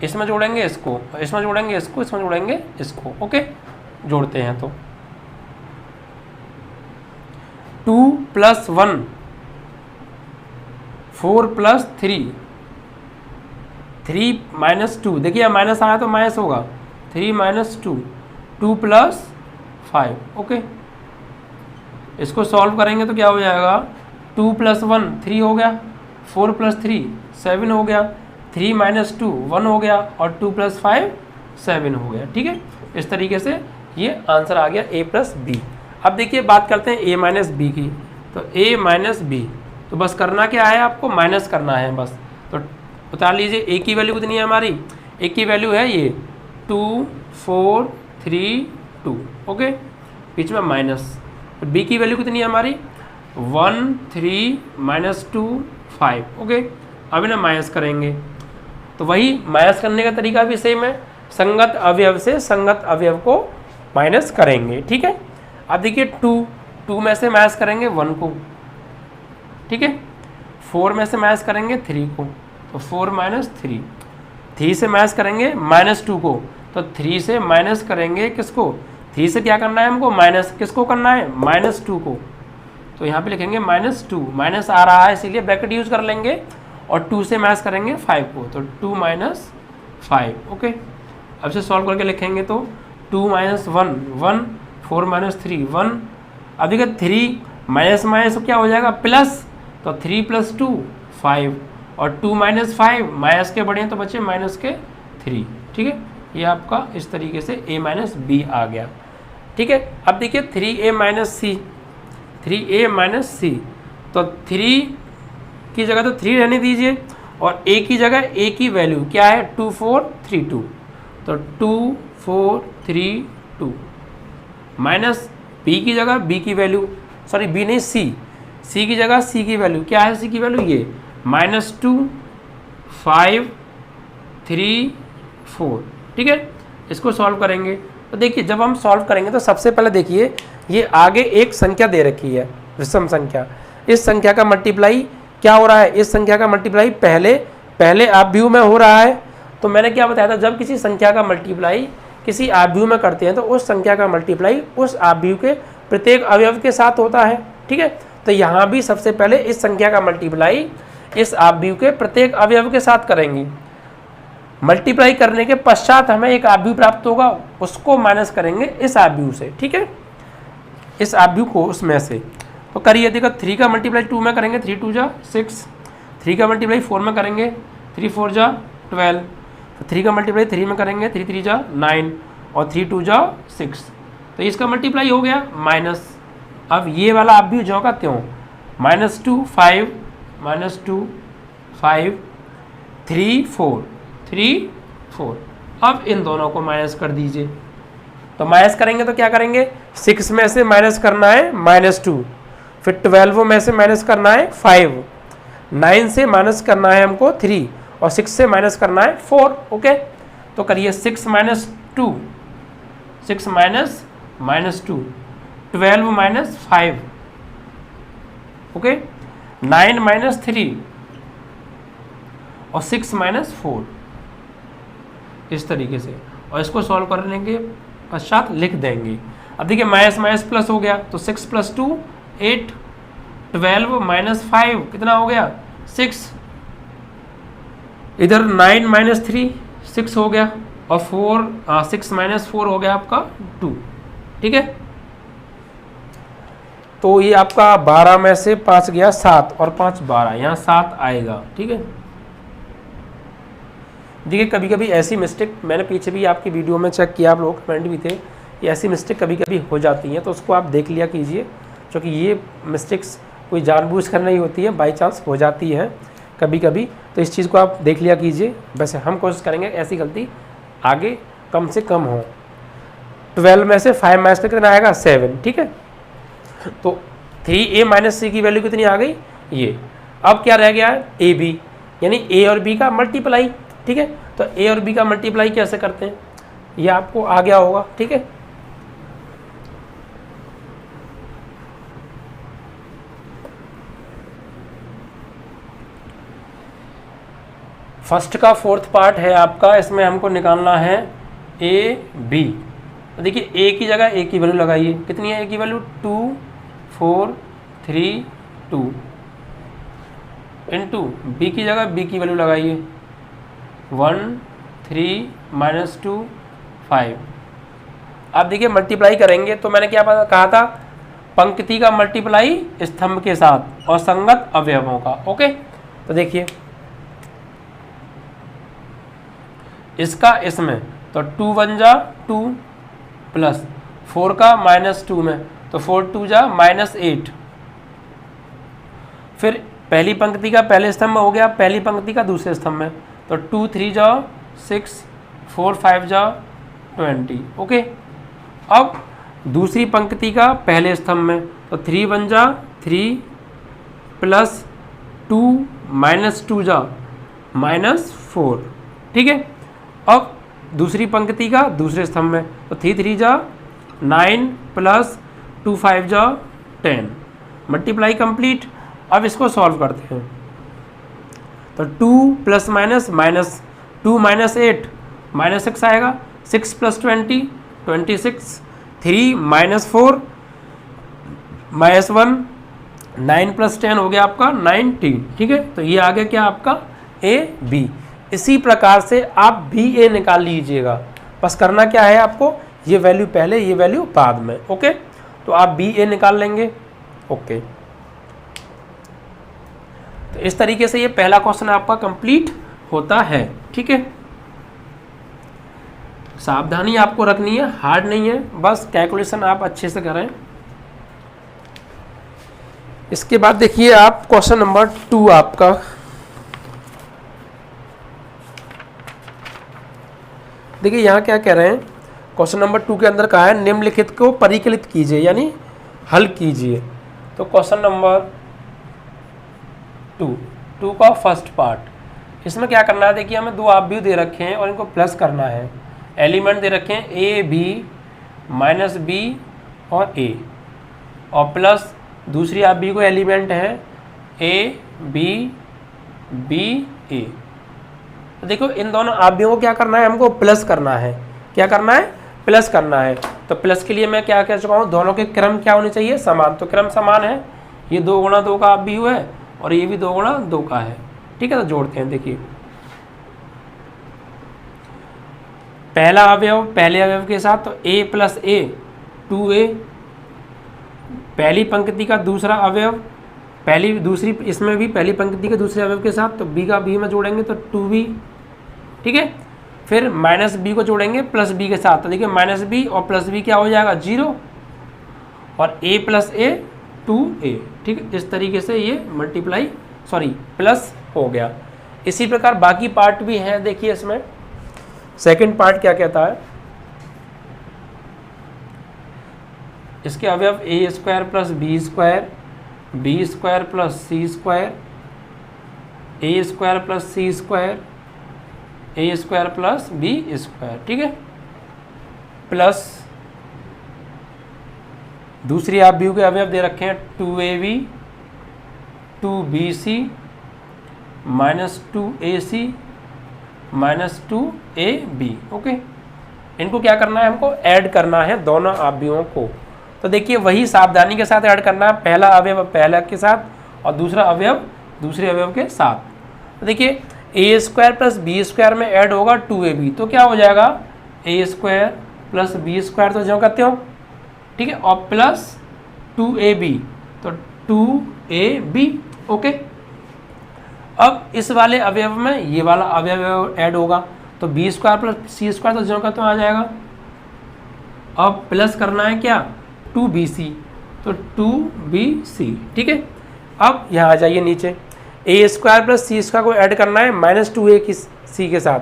इसमें जोड़ेंगे इसको, इसमें जोड़ेंगे इसको, इसमें जोड़ेंगे इसको, ओके। जोड़ते हैं तो 2 + 1 4 + 3 3 - 2, देखिए यहाँ माइनस आया तो माइनस होगा, 3 - 2 2 + 5, ओके। इसको सॉल्व करेंगे तो क्या हो जाएगा, 2 + 1 3 हो गया, 4 + 3 7 हो गया, 3 - 2 1 हो गया, और 2 + 5 7 हो गया, ठीक है। इस तरीके से ये आंसर आ गया a + b। अब देखिए बात करते हैं a - b की। तो a - b, तो बस करना क्या है, आपको माइनस करना है बस। तो बता लीजिए a की वैल्यू कितनी है हमारी, a की वैल्यू है ये 2 4 3 2, ओके, बीच में माइनस। बी की वैल्यू कितनी है हमारी 1 3 -2 5, ओके। अब इन्हें माइनस करेंगे तो वही माइनस करने का तरीका भी सेम है, संगत अवयव से संगत अवयव को माइनस करेंगे, ठीक है। अब देखिए 2 में से माइनस करेंगे 1 को, ठीक है। 4 में से माइनस करेंगे 3 को, तो 4 -3। 3 से माइनस करेंगे -2 को, तो 3 से माइनस करेंगे किसको, 3 से क्या करना है हमको, माइनस किसको करना है, -2 को। तो यहाँ पे लिखेंगे -2, माइनस आ रहा है इसीलिए ब्रैकेट यूज कर लेंगे, और 2 से माइनस करेंगे 5 को, तो 2 - 5, ओके। अब से सॉल्व करके लिखेंगे तो 2 - 1 1, 4 - 3 1। अब देखिए 3 माइनस माइनस तो क्या हो जाएगा प्लस, तो 3 + 2 5, और 2 - 5 माइनस के बढ़े तो बचे -3, ठीक है। ये आपका इस तरीके से a - b आ गया, ठीक है। अब देखिए 3a - c, 3a - c, तो 3 की जगह तो 3 रहने दीजिए, और a की जगह a की वैल्यू क्या है 2 4 3 2, तो 2 4 3 2, माइनस b की जगह b की वैल्यू, सॉरी b नहीं c की जगह c की वैल्यू क्या है, c की वैल्यू ये -2 5 3 4, ठीक है। इसको सॉल्व करेंगे तो देखिए जब हम सॉल्व करेंगे तो सबसे पहले देखिए ये आगे एक संख्या दे रखी है विषम संख्या, इस संख्या का मल्टीप्लाई क्या हो रहा है, इस संख्या का मल्टीप्लाई पहले आव्यूह में हो रहा है। तो मैंने क्या बताया था, जब किसी संख्या का मल्टीप्लाई किसी आव्यूह में करते हैं तो उस संख्या का मल्टीप्लाई उस आव्यूह के प्रत्येक अवयव के साथ होता है, ठीक है। तो यहाँ भी सबसे पहले इस संख्या का मल्टीप्लाई इस आव्यूह के प्रत्येक अवयव के साथ करेंगे। मल्टीप्लाई करने के पश्चात हमें एक आव्यूह प्राप्त होगा, उसको माइनस करेंगे इस आव्यूह से, ठीक है, इस आव्यूह को उसमें से। तो करिए, देखो 3 का मल्टीप्लाई 2 में करेंगे 3 2 जा 6, 3 का मल्टीप्लाई 4 में करेंगे 3 4 जा 12, तो 3 का मल्टीप्लाई 3 में करेंगे 3 3 जा 9, और 3 2 जा 6, तो इसका मल्टीप्लाई हो गया माइनस। अब ये वाला आव्यूह जो का त्यों, -2 5 -2 5 3 4 3 4। अब इन दोनों को माइनस कर दीजिए, तो माइनस करेंगे तो क्या करेंगे, 6 में से माइनस करना है -2, फिर 12 में से माइनस करना है 5, 9 से माइनस करना है हमको 3, और 6 से माइनस करना है 4, ओके। तो करिए 6 - 2 6 - -2 12 - 5, ओके, 9 - 3 और 6 - 4, इस तरीके से, और इसको सॉल्व करने के पश्चात लिख देंगे। अब देखिए माइनस माइनस प्लस हो गया, तो 6 + 2 8, 12 - 5 कितना हो गया 6, इधर 9 - 3 6 हो गया, और 6 - 4 हो गया आपका 2, ठीक है। तो ये आपका 12 में से 5 गया 7, और 5 12, यहाँ 7 आएगा, ठीक है। देखिए कभी कभी ऐसी मिस्टेक मैंने पीछे भी आपकी वीडियो में चेक किया, आप लोग कमेंट भी थे, ये ऐसी मिस्टेक कभी कभी हो जाती हैं, तो उसको आप देख लिया कीजिए, क्योंकि ये मिस्टेक्स कोई जानबूझ कर नहीं होती है, बाई चांस हो जाती है कभी कभी, तो इस चीज़ को आप देख लिया कीजिए। वैसे हम कोशिश करेंगे ऐसी गलती आगे कम से कम हो। 12 में से 5 माइनस करके कितना आएगा 7, ठीक है। तो 3a - c की वैल्यू कितनी आ गई ये। अब क्या रह गया है ए बी, यानी a और b का मल्टीप्लाई, ठीक है। तो a और b का मल्टीप्लाई कैसे करते हैं ये आपको आ गया होगा, ठीक है। फर्स्ट का 4th पार्ट है आपका, इसमें हमको निकालना है a b। तो देखिए a की जगह a की वैल्यू लगाइए, कितनी है a की वैल्यू 2 4 3 2, इंटू b की जगह b की वैल्यू लगाइए 1 3 -2 5। अब देखिए मल्टीप्लाई करेंगे तो मैंने क्या कहा था, पंक्ति का मल्टीप्लाई स्तंभ के साथ और संगत अवयवों का, ओके। तो देखिए इसका इसमें, तो 2 1 जा 2 प्लस 4 का -2 में, तो 4 2 जा -8। फिर पहली पंक्ति का पहले स्तंभ में हो गया, पहली पंक्ति का दूसरे स्तंभ में, तो 2 3 जा 6 4 5 जा 20। ओके, अब दूसरी पंक्ति का पहले स्तंभ में, तो 3 बन जा 3 प्लस 2 माइनस 2 जा -4। ठीक है, अब दूसरी पंक्ति का दूसरे स्तंभ में, तो 3 3 जा 9 प्लस 2 5 जा 10। Multiply complete. अब इसको सॉल्व करते हैं, तो 2 प्लस माइनस माइनस 2 माइनस 8 -6 आएगा, 6 प्लस 20 26, 3 माइनस 4 -1, 9 प्लस 10 हो गया आपका 19। ठीक है, तो ये आ गया क्या आपका AB। इसी प्रकार से आप BA निकाल लीजिएगा। बस करना क्या है आपको, ये वैल्यू पहले ये वैल्यू बाद में। ओके, तो आप BA निकाल लेंगे। ओके, तो इस तरीके से ये पहला क्वेश्चन आपका कंप्लीट होता है। ठीक है, सावधानी आपको रखनी है, हार्ड नहीं है, बस कैलकुलेशन आप अच्छे से करें। इसके बाद देखिए आप क्वेश्चन नंबर 2 आपका, देखिए यहाँ क्या कह रहे हैं, क्वेश्चन नंबर 2 के अंदर कहा है निम्नलिखित को परिकलित कीजिए, यानी हल कीजिए। तो क्वेश्चन नंबर 2 का फर्स्ट पार्ट, इसमें क्या करना है, देखिए हमें दो ऑब्जेक्ट दे रखे हैं और इनको प्लस करना है। एलिमेंट दे रखे हैं A B माइनस B और A, और प्लस दूसरी ऑब्जेक्ट को एलिमेंट है A B B A। तो देखो इन दोनों ऑब्जेक्टों को क्या करना है, हमको प्लस करना है। क्या करना है, प्लस करना है। तो प्लस के लिए मैं क्या कह चुका हूँ, दोनों के क्रम क्या होने चाहिए, समान। तो क्रम समान है, ये 2 गुणा 2 का ऑब्जेक्ट है और ये भी 2 गुणा 2 का है। ठीक है, तो जोड़ते हैं। देखिए पहला अवयव पहले अवयव के साथ, तो A प्लस A 2A। पहली पंक्ति का दूसरा अवयव पहली दूसरी, इसमें भी पहली पंक्ति के दूसरे अवयव के साथ, तो B का B में जोड़ेंगे तो 2B। ठीक है, फिर माइनस B को जोड़ेंगे प्लस B के साथ, तो देखिए माइनस B और प्लस B क्या हो जाएगा 0, और A प्लस A 2A। ठीक है, इस तरीके से ये मल्टीप्लाई प्लस हो गया। इसी प्रकार बाकी पार्ट भी है। देखिए इसमें सेकंड पार्ट क्या कहता है, इसके अवयव A square plus B square, B square plus C square, A square plus C square, A square plus B square. ठीक है, प्लस दूसरी आप व्यू के अवयव दे रखे हैं 2AB 2BC minus 2AC minus 2AB। Okay, इनको क्या करना है, हमको ऐड करना है दोनों अवयवों को। तो देखिए वही सावधानी के साथ ऐड करना है, पहला अवयव पहला के साथ और दूसरा अवयव दूसरे अवयव के साथ। तो देखिए A square plus B square में ऐड होगा 2AB, तो क्या हो जाएगा A square plus B square, तो जो कहते हो। ठीक है, और प्लस 2AB, तो 2AB। ओके, अब इस वाले अवयव में ये वाला अवयव ऐड होगा, तो B square plus C square, तो जो कहते हो आ जाएगा। अब प्लस करना है क्या 2BC, तो 2BC। ठीक है, अब यहाँ आ जाइए नीचे, A square plus C square को ऐड करना है माइनस 2A की C के साथ।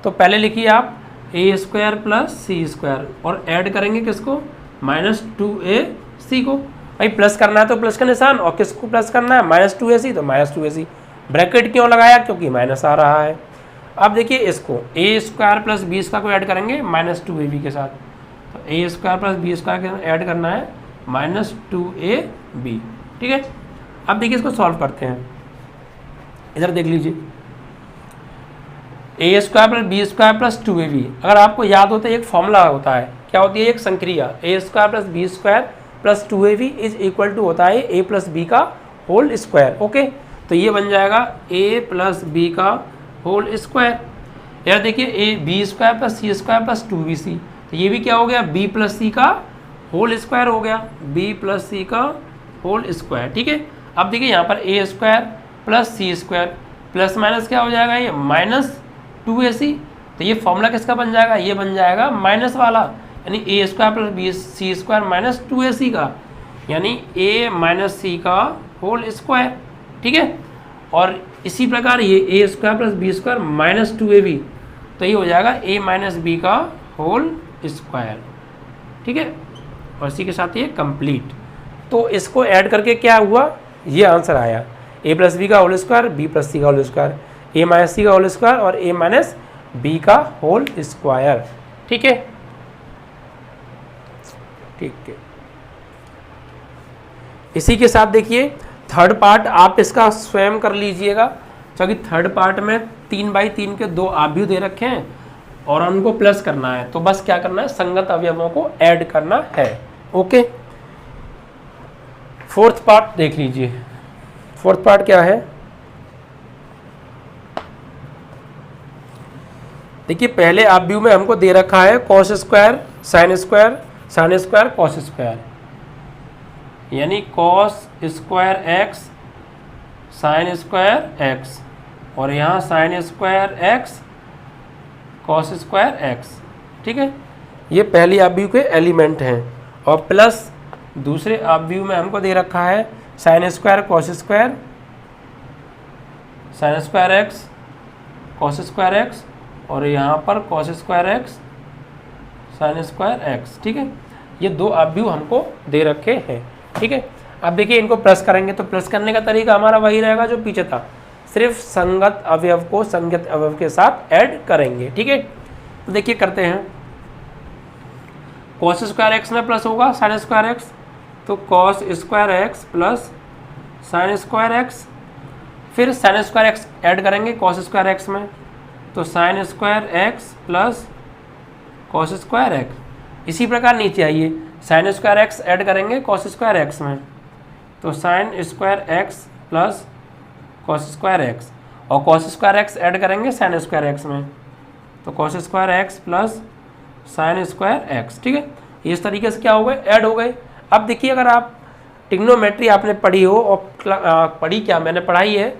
तो पहले लिखिए आप A square plus C square और ऐड करेंगे किसको, माइनस 2AC को। भाई प्लस करना है तो प्लस का निशान, और किसको प्लस करना है माइनस 2AC, तो माइनस 2AC। ब्रैकेट क्यों लगाया, क्योंकि माइनस आ रहा है। अब देखिए इसको A square plus B square को ऐड करेंगे माइनस 2AB के साथ, तो A square plus B square add करना है माइनस 2AB। ठीक है, अब देखिए इसको सॉल्व करते हैं। इधर देख लीजिए A square plus B square plus 2AB, अगर आपको याद हो तो एक फॉर्मूला होता है, क्या होती है, एक संक्रिया। A square plus B square plus 2AB is equal to होता है A प्लस B का होल स्क्वायर। ओके, तो ये बन जाएगा A प्लस B का होल स्क्वायर। यार देखिए B square plus C square plus 2BC, तो ये भी क्या हो गया B प्लस C का होल स्क्वायर हो गया, B प्लस C का होल स्क्वायर। ठीक है, अब देखिए यहाँ पर A square plus C square plus minus क्या हो जाएगा, ये माइनस 2AC। तो ये फॉर्मूला किसका बन जाएगा, ये बन जाएगा माइनस वाला, यानी A square plus B C square minus 2AC का, यानी A माइनस C का होल स्क्वायर। ठीक है, और इसी प्रकार ये A square plus B square minus 2AB, तो ये हो जाएगा A माइनस B का होल स्क्वायर, ठीक है, और इसी के साथ ये कंप्लीट। तो इसको ऐड करके क्या हुआ, ये आंसर आया, ए प्लस बी का होल स्क्वायर, बी प्लस सी का होल स्क्वायर, ए माइनस सी का होल स्क्वायर और ए माइनस बी का होल स्क्वायर। ठीक है, ठीक है। इसी के साथ देखिए थर्ड पार्ट आप इसका स्वयं कर लीजिएगा, क्योंकि थर्ड पार्ट में 3/3 के 2 आव्यूह दे रखे हैं और उनको प्लस करना है, तो बस क्या करना है, संगत अवयवों को ऐड करना है। ओके, फोर्थ पार्ट देख लीजिए। फोर्थ पार्ट क्या है, देखिए पहले आव्यूह में हमको दे रखा है cos square sine square, sine square cos square, यानी cos square x sine square x, और यहाँ sine square x cos square x. ठीक है, ये पहली आव्यूह के एलिमेंट हैं। और प्लस दूसरे आव्यूह में हमको दे रखा है sign square cos square, sine square x cos square x, और यहाँ पर cos square x sine square x. ठीक है, ये 2 आव्यूह हमको दे रखे हैं। ठीक है, अब देखिए इनको प्लस करेंगे तो प्लस करने का तरीका हमारा वही रहेगा जो पीछे था, सिर्फ संगत अवयव को संगत अवयव के साथ ऐड करेंगे। ठीक है, तो देखिए करते हैं, कॉस स्क्वायर एक्स में प्लस होगा साइन स्क्वायर एक्स, तो cos square x plus sine square x, फिर साइन स्क्वायर एक्स ऐड करेंगे कॉस स्क्वायर एक्स में, तो sign square x plus cos square x. इसी प्रकार नीचे आइए, साइन स्क्वायर एक्स ऐड करेंगे कॉस स्क्वायर एक्स में, तो sign square x plus cos square x, और कॉस स्क्वायर एक्स ऐड करेंगे साइन स्क्वायर एक्स में, तो cos square x plus sine square x. ठीक है, इस तरीके से क्या हो गए, ऐड हो गए। अब देखिए अगर आप ट्रिग्नोमेट्री आपने पढ़ी हो, और पढ़ी क्या मैंने पढ़ाई है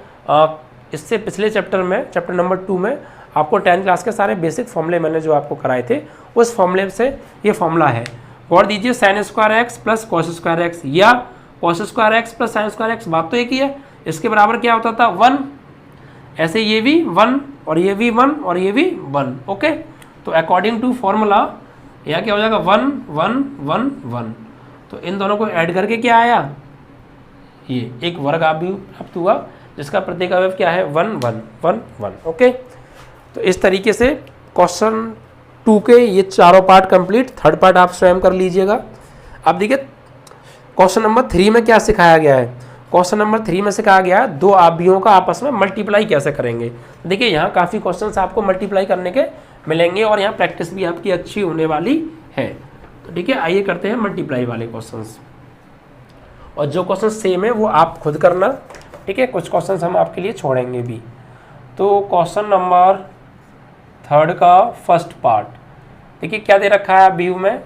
इससे पिछले चैप्टर में, चैप्टर नंबर 2 में आपको 10th क्लास के सारे बेसिक फॉर्मूले मैंने जो आपको कराए थे, उस फॉर्मूले से ये फॉर्मूला है। और दीजिए sine square x plus cos square x या cos square x plus sine square x, बात तो एक ही है। इसके बराबर क्या होता था, 1, ऐसे ये भी 1 और ये भी 1 और ये भी 1। ओके, तो अकॉर्डिंग टू फॉर्मूला यह क्या हो जाएगा, 1 1 1 1। तो इन दोनों को ऐड करके क्या आया, ये एक वर्ग आव्यूह प्राप्त हुआ जिसका प्रत्येक अवयव क्या है, 1 1 1 1। ओके, तो इस तरीके से क्वेश्चन 2 के ये चारों पार्ट कंप्लीट, थर्ड पार्ट आप स्वयं कर लीजिएगा। अब देखिए क्वेश्चन नंबर 3 में क्या सिखाया गया है, क्वेश्चन नंबर 3 में सिखाया गया है 2 आव्यूहों का आपस में मल्टीप्लाई कैसे करेंगे। देखिए यहाँ काफ़ी क्वेश्चंस आपको मल्टीप्लाई करने के मिलेंगे और यहाँ प्रैक्टिस भी आपकी अच्छी होने वाली है। तो ठीक है, आइए करते हैं मल्टीप्लाई वाले क्वेश्चंस, और जो क्वेश्चन सेम है वो आप खुद करना। ठीक है, कुछ क्वेश्चंस हम आपके लिए छोड़ेंगे भी। तो क्वेश्चन नंबर 3 का फर्स्ट पार्ट देखिए क्या दे रखा है आव्यूह में,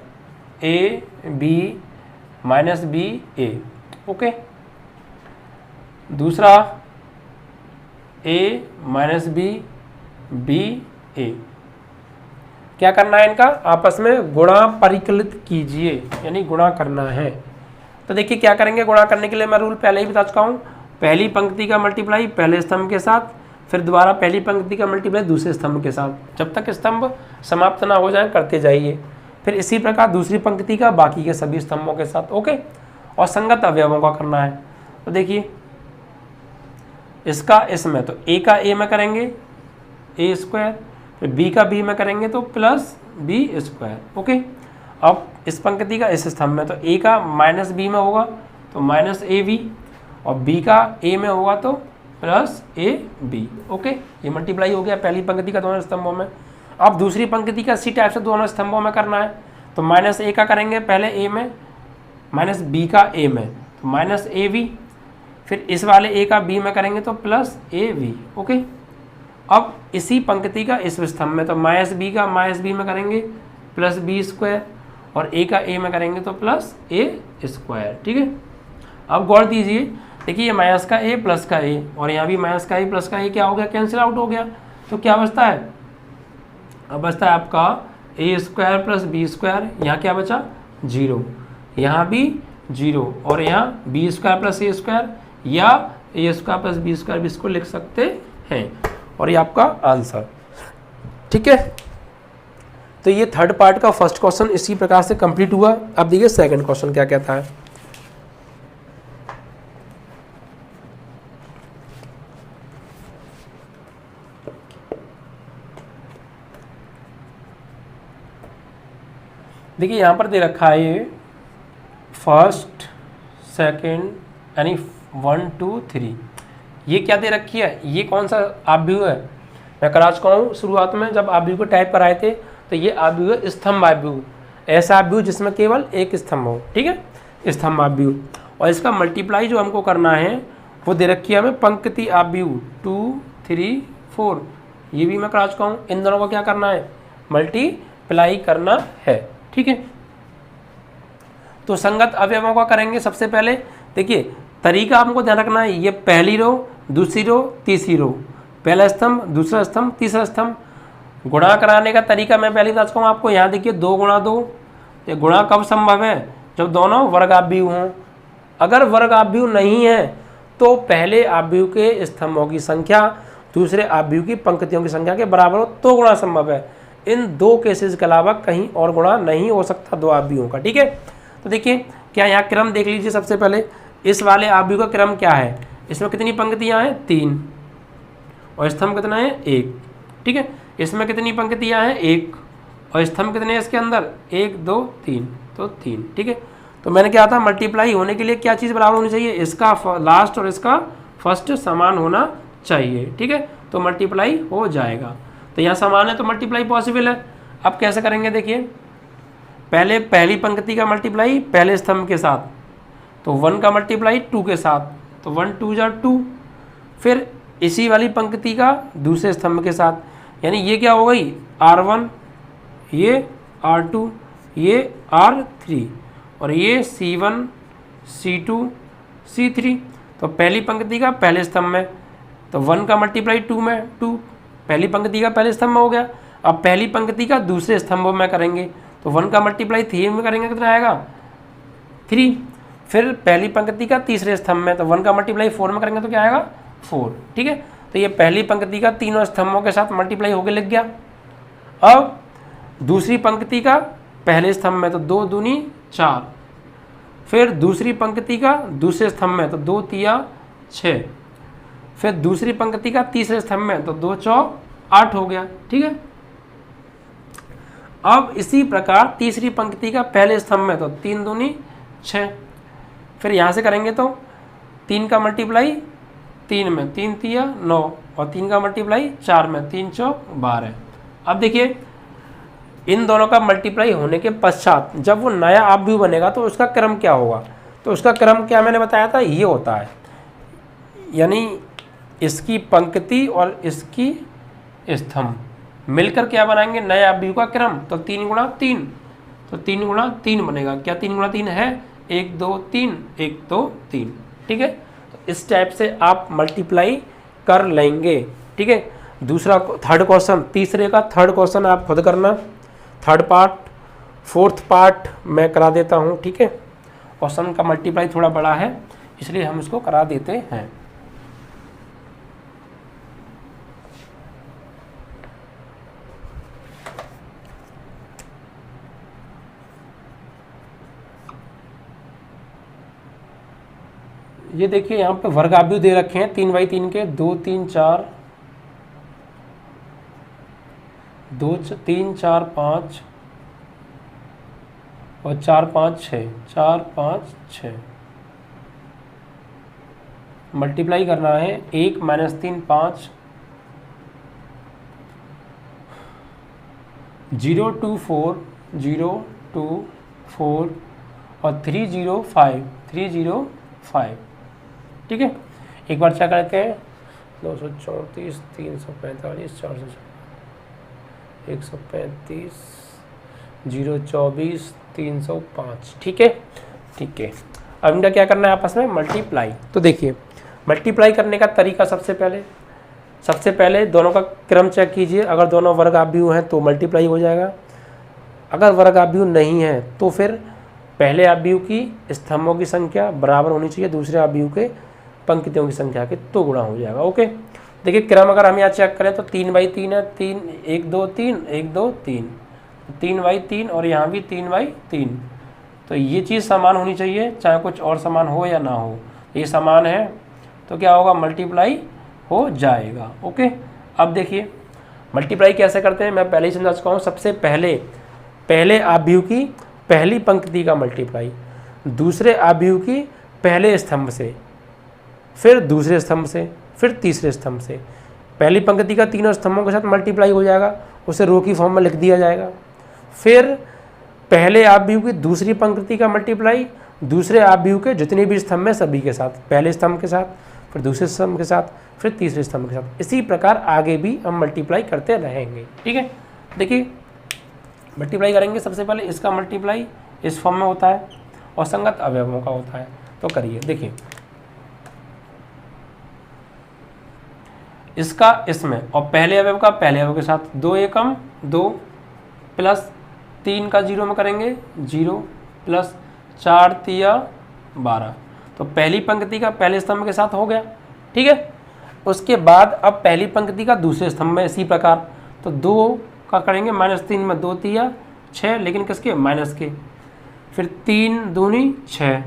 A B minus B A. Okay, दूसरा A minus B B A, क्या करना है, इनका आपस में गुणा परिकलित कीजिए, यानी गुणा करना है। तो देखिए क्या करेंगे, गुणा करने के लिए मैं रूल पहले ही बता चुका हूँ, पहली पंक्ति का मल्टीप्लाई पहले स्तंभ के साथ, फिर दोबारा पहली पंक्ति का मल्टीप्लाई दूसरे स्तंभ के साथ, जब तक स्तंभ समाप्त ना हो जाए करते जाइए। फिर इसी प्रकार दूसरी पंक्ति का बाकी के सभी स्तंभों के साथ। ओके, और संगत अवयवों का करना है। तो देखिए इसका इसमें, तो ए का ए में करेंगे ए स्क्वायर, फिर बी का बी में करेंगे तो प्लस बी स्क्वायर। ओके, अब इस पंक्ति का इस स्तंभ में, तो ए का माइनस बी में होगा तो माइनस ए बी, और बी का ए में होगा तो प्लस ए बी। ओके, ये मल्टीप्लाई हो गया पहली पंक्ति का दोनों स्तंभों में। अब दूसरी पंक्ति का इसी टाइप से दोनों स्तंभों में करना है, तो माइनस ए का करेंगे पहले ए में, माइनस बी का ए में तो माइनस ए बी, फिर इस वाले ए का बी में करेंगे तो प्लस ए बी। ओके, अब इसी पंक्ति का इस स्तंभ में, तो माइनस बी का माइनस बी में करेंगे प्लस बी स्क्वायर, और ए का ए में करेंगे तो प्लस ए स्क्वायर। ठीक है, अब गौर दीजिए, देखिए ये माइनस का ए प्लस का ए, और यहाँ भी माइनस का ए प्लस का ए क्या हो गया, कैंसिल आउट हो गया। तो क्या बचता है, अब बचता है आपका ए स्क्वायर प्लस बी स्क्वायर, यहाँ क्या बचा 0, यहाँ भी 0, और यहाँ बी स्क्वायर प्लस ए स्क्वायर या ए स्क्वायर प्लस बी स्क्वायर भी इसको लिख सकते हैं, और ये आपका आंसर। ठीक है, तो ये थर्ड पार्ट का फर्स्ट क्वेश्चन इसी प्रकार से कंप्लीट हुआ। अब देखिए सेकंड क्वेश्चन क्या कहता है। देखिए यहाँ पर दे रखा है ये फर्स्ट सेकंड यानी 1 2 3, ये क्या दे रखी है, ये कौन सा आव्यूह है। मैं करा चुका हूँ शुरुआत में जब आव्यूह को टाइप कराए थे, तो ये आव्यूह है स्तंभ आव्यूह, ऐसा आव्यूह जिसमें केवल एक स्तंभ हो, ठीक है, स्तंभ आव्यूह। और इसका मल्टीप्लाई जो हमको करना है वो दे रखी है हमें पंक्ति आव्यूह 2 3 4, ये भी मैं करा चुका हूँ। इन दोनों को क्या करना है, मल्टीप्लाई करना है, ठीक है। तो संगत अवयवों का करेंगे सबसे पहले। देखिए तरीका हमको ध्यान रखना है, ये पहली रो, दूसरी रो, तीसरी रो, पहला स्तंभ, दूसरा स्तंभ, तीसरा स्तंभ। गुणा कराने का तरीका मैं पहले बता चुका हूँ आपको। यहाँ देखिए 2 गुणा 2, ये गुणा कब संभव है, जब दोनों वर्गाव्यूह हों। अगर वर्गाव्यूह नहीं है तो पहले आव्यूह के स्तंभों की संख्या दूसरे आव्यूह की पंक्तियों की संख्या के बराबर हो तो गुणा संभव है। इन 2 केसेस के अलावा कहीं और गुणा नहीं हो सकता 2 आव्यूहों का, ठीक है। तो देखिए क्या यहाँ क्रम देख लीजिए। सबसे पहले इस वाले आव्यूह का क्रम क्या है, इसमें कितनी पंक्तियाँ हैं 3, और स्तंभ कितना है 1, ठीक है। इसमें कितनी पंक्तियाँ हैं 1, और स्तंभ कितने हैं इसके अंदर 1 2 3, तो 3, ठीक है। तो मैंने क्या था, मल्टीप्लाई होने के लिए क्या चीज़ बराबर होनी चाहिए, इसका लास्ट और इसका फर्स्ट समान होना चाहिए, ठीक है। तो मल्टीप्लाई हो जाएगा। तो यहाँ समान है तो मल्टीप्लाई पॉसिबल है। अब कैसे करेंगे, देखिए पहले पहली पंक्ति का मल्टीप्लाई पहले स्तंभ के साथ, तो 1 का मल्टीप्लाई 2 के साथ, तो 1 2 जा 2। फिर इसी वाली पंक्ति का दूसरे स्तंभ के साथ, यानी ये क्या हो गई R1, ये R2, ये R3, और ये C1 C2 C3। तो पहली पंक्ति का पहले स्तंभ में, तो 1 का मल्टीप्लाई 2 में 2, पहली पंक्ति का पहले स्तंभ में हो गया। अब पहली पंक्ति का दूसरे स्तंभ में करेंगे, तो 1 का मल्टीप्लाई 3 में करेंगे, कितना आएगा 3। फिर पहली पंक्ति का तीसरे स्तंभ में, तो 1 का मल्टीप्लाई 4 में करेंगे तो क्या आएगा 4, ठीक है। तो ये पहली पंक्ति का तीनों स्तंभों के साथ मल्टीप्लाई होकर लिख गया। अब दूसरी पंक्ति का पहले स्तंभ में, तो 2 दूनी 4, फिर दूसरी पंक्ति का दूसरे स्तंभ में, तो 2 तिया 6, फिर दूसरी पंक्ति का तीसरे स्तंभ में, तो 2 चौक 8 हो गया, ठीक है। अब इसी प्रकार तीसरी पंक्ति का पहले स्तंभ में, तो 3 दूनी 6, फिर यहाँ से करेंगे तो 3 का मल्टीप्लाई 3 में, 3 तिया 9, और 3 का मल्टीप्लाई 4 में, 3 चौक 12। अब देखिए इन दोनों का मल्टीप्लाई होने के पश्चात जब वो नया आव्यूह बनेगा तो उसका क्रम क्या होगा, तो उसका क्रम क्या मैंने बताया था, ये होता है, यानी इसकी पंक्ति और इसकी स्तंभ मिलकर क्या बनाएंगे नए आव्यूह का क्रम। तो 3 गुणा 3, तो 3 गुणा 3 बनेगा। क्या 3 गुणा 3 है 1 2 3, 1 2 3, ठीक है। तो इस टाइप से आप मल्टीप्लाई कर लेंगे, ठीक है। दूसरा थर्ड क्वेश्चन, तीसरे का थर्ड क्वेश्चन आप खुद करना, थर्ड पार्ट, फोर्थ पार्ट मैं करा देता हूँ, ठीक है। क्वेश्चन का मल्टीप्लाई थोड़ा बड़ा है इसलिए हम इसको करा देते हैं। ये देखिए यहाँ पे वर्गाव्यूह दे रखे हैं 3 बाई 3 के, 2 3 4, 2 3 4 5 और 4 5 6, 4 5 6। मल्टीप्लाई करना है 1 -3 5, 0 2 4, 0 2 4 और 3 0 5, 3 0 5, ठीक है। एक बार चेक करते हैं, 234 345 400 135 024 305, ठीक है, ठीक है। अब इनका क्या करना है आपस में मल्टीप्लाई। तो देखिए मल्टीप्लाई करने का तरीका सबसे पहले दोनों का क्रम चेक कीजिए। अगर दोनों वर्ग आव्यूह हैं तो मल्टीप्लाई हो जाएगा, अगर वर्ग आव्यूह नहीं है तो फिर पहले आव्यूह की स्तंभों की संख्या बराबर होनी चाहिए दूसरे आव्यूह के पंक्तियों की संख्या के, तो गुणा हो जाएगा। ओके, देखिए क्रम अगर हम यहाँ चेक करें तो 3 बाई 3 है, 3 1 2 3 1 2 3, 3/3 और यहाँ भी 3/3। तो ये चीज़ समान होनी चाहिए, चाहे कुछ और समान हो या ना हो। ये समान है तो क्या होगा, मल्टीप्लाई हो जाएगा। ओके, अब देखिए मल्टीप्लाई कैसे करते हैं, मैं पहले ही समझा चुका हूँ। सबसे पहले आव्यूह की पहली पंक्ति का मल्टीप्लाई दूसरे आव्यूह की पहले स्तंभ से, फिर दूसरे स्तंभ से, फिर तीसरे स्तंभ से। पहली पंक्ति का तीनों स्तंभों के साथ मल्टीप्लाई हो जाएगा, उसे रो की फॉर्म में लिख दिया जाएगा। फिर पहले आव्यूह की दूसरी पंक्ति का मल्टीप्लाई दूसरे आव्यूह के जितने भी स्तंभ हैं सभी के साथ, पहले स्तंभ के साथ, फिर दूसरे स्तंभ के साथ, फिर तीसरे स्तंभ के साथ। इसी प्रकार आगे भी हम मल्टीप्लाई करते रहेंगे। ठीक है, देखिए मल्टीप्लाई करेंगे। सबसे पहले इसका मल्टीप्लाई इस फॉर्म में होता है और संगत अवयवों का होता है। तो करिए, देखिए इसका इसमें और पहले अवयव का पहले अवयव के साथ 2 एकम 2 प्लस 3 का 0 में करेंगे 0 प्लस 4 तिया 12। तो पहली पंक्ति का पहले स्तंभ के साथ हो गया। ठीक है, उसके बाद अब पहली पंक्ति का दूसरे स्तंभ में इसी प्रकार, तो 2 का करेंगे -3 में 2 तिया 6, लेकिन किसके, माइनस के। फिर 3 दूनी 6,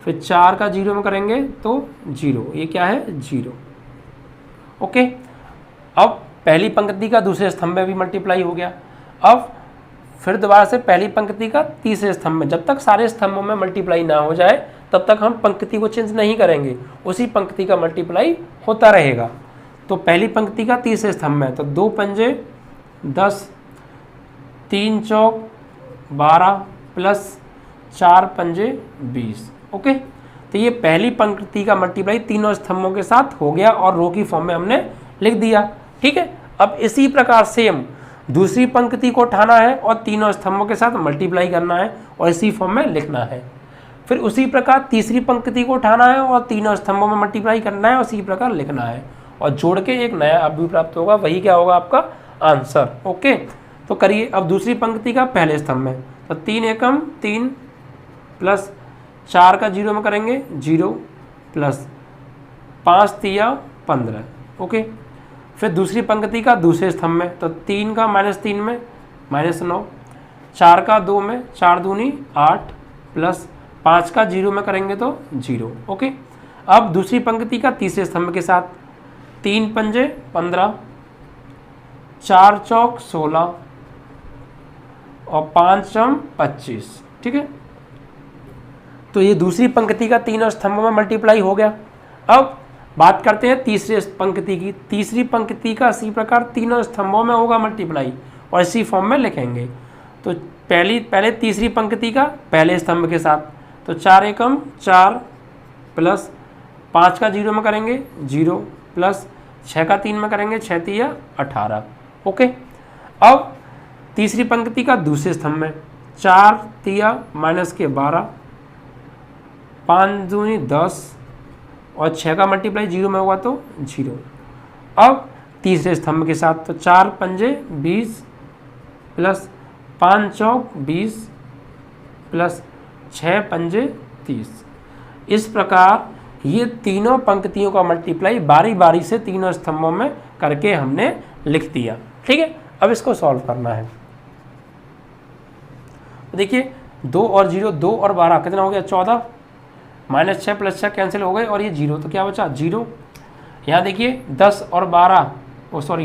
फिर 4 का 0 में करेंगे तो 0, ये क्या है 0। ओके, अब पहली पंक्ति का दूसरे स्तंभ में भी मल्टीप्लाई हो गया। अब फिर दोबारा से पहली पंक्ति का तीसरे स्तंभ में, जब तक सारे स्तंभों में मल्टीप्लाई ना हो जाए तब तक हम पंक्ति को चेंज नहीं करेंगे, उसी पंक्ति का मल्टीप्लाई होता रहेगा। तो पहली पंक्ति का तीसरे स्तंभ में, तो 2 पंजे 10, 3 चौक 12 प्लस 4 पंजे 20। ओके, तो ये पहली पंक्ति का मल्टीप्लाई तीनों स्तंभों के साथ हो गया और रो की फॉर्म में हमने लिख दिया। ठीक है, अब इसी प्रकार सेम दूसरी पंक्ति को उठाना है और तीनों स्तंभों के साथ मल्टीप्लाई करना है और इसी फॉर्म में लिखना है। फिर उसी प्रकार तीसरी पंक्ति को उठाना है और तीनों स्तंभों में मल्टीप्लाई करना है और उसी प्रकार लिखना है और जोड़ के एक नया अवयव प्राप्त होगा, वही क्या होगा आपका आंसर। ओके, तो करिए अब दूसरी पंक्ति का पहले स्तंभ में, तो 3 एकम 3 प्लस 4 का 0 में करेंगे 0 प्लस 5 तिया 15। ओके, फिर दूसरी पंक्ति का दूसरे स्तंभ में, तो 3 का -3 में -9, 4 का 2 में 4 दूनी 8 प्लस 5 का 0 में करेंगे तो 0। ओके, अब दूसरी पंक्ति का तीसरे स्तंभ के साथ 3 पंजे 15, 4 चौक 16 और 5 चम 25। ठीक है, तो ये दूसरी पंक्ति का तीनों स्तंभों में मल्टीप्लाई हो गया। अब बात करते हैं तीसरे पंक्ति की। तीसरी पंक्ति का इसी प्रकार तीनों स्तंभों में होगा मल्टीप्लाई और इसी फॉर्म में लिखेंगे। तो पहले तीसरी पंक्ति का पहले स्तंभ के साथ, तो 4 एकम 4 प्लस 5 का 0 में करेंगे 0 प्लस 6 का 3 में करेंगे 6 तिया 18। ओके, अब तीसरी पंक्ति का दूसरे स्तंभ में 4 तिया -12, 5 दूनी 10 और 6 का मल्टीप्लाई 0 में होगा तो 0। अब तीसरे स्तंभ के साथ, तो 4 पंजे 20 प्लस 5 चौक 20 प्लस 6 पंजे 30। इस प्रकार ये तीनों पंक्तियों का मल्टीप्लाई बारी बारी से तीनों स्तंभों में करके हमने लिख दिया। ठीक है, अब इसको सॉल्व करना है। देखिए 2 और 0, 2 और 12 कितना हो गया 14, -6 + 6 कैंसिल हो गए और ये 0, तो क्या बचा 0। यहाँ देखिए 10 और 12,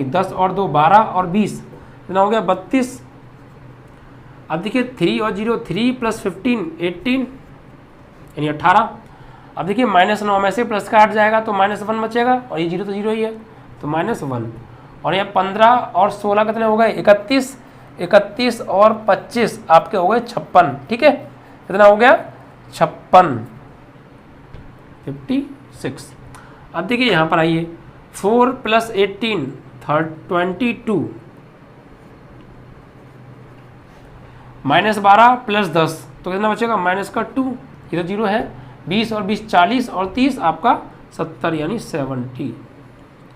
10 और 2 12 और 20 कितना हो गया 32। अब देखिए 3 और 0 3 + 15 18 यानी 18। अब देखिए -9 में से प्लस का हट जाएगा तो -1 बचेगा और ये 0 तो 0 ही है, तो -1। और यहाँ 15 और 16 कितने हो गए 31, 31 और 25 आपके हो गए 56। ठीक है, कितना हो गया 56, 56। अब देखिए यहाँ पर आइए 4 + 18 22, -12 + 10 तो कितना बचेगा -2, ये तो 0 है। 20 और 20 40 और 30 आपका 70 यानी 70।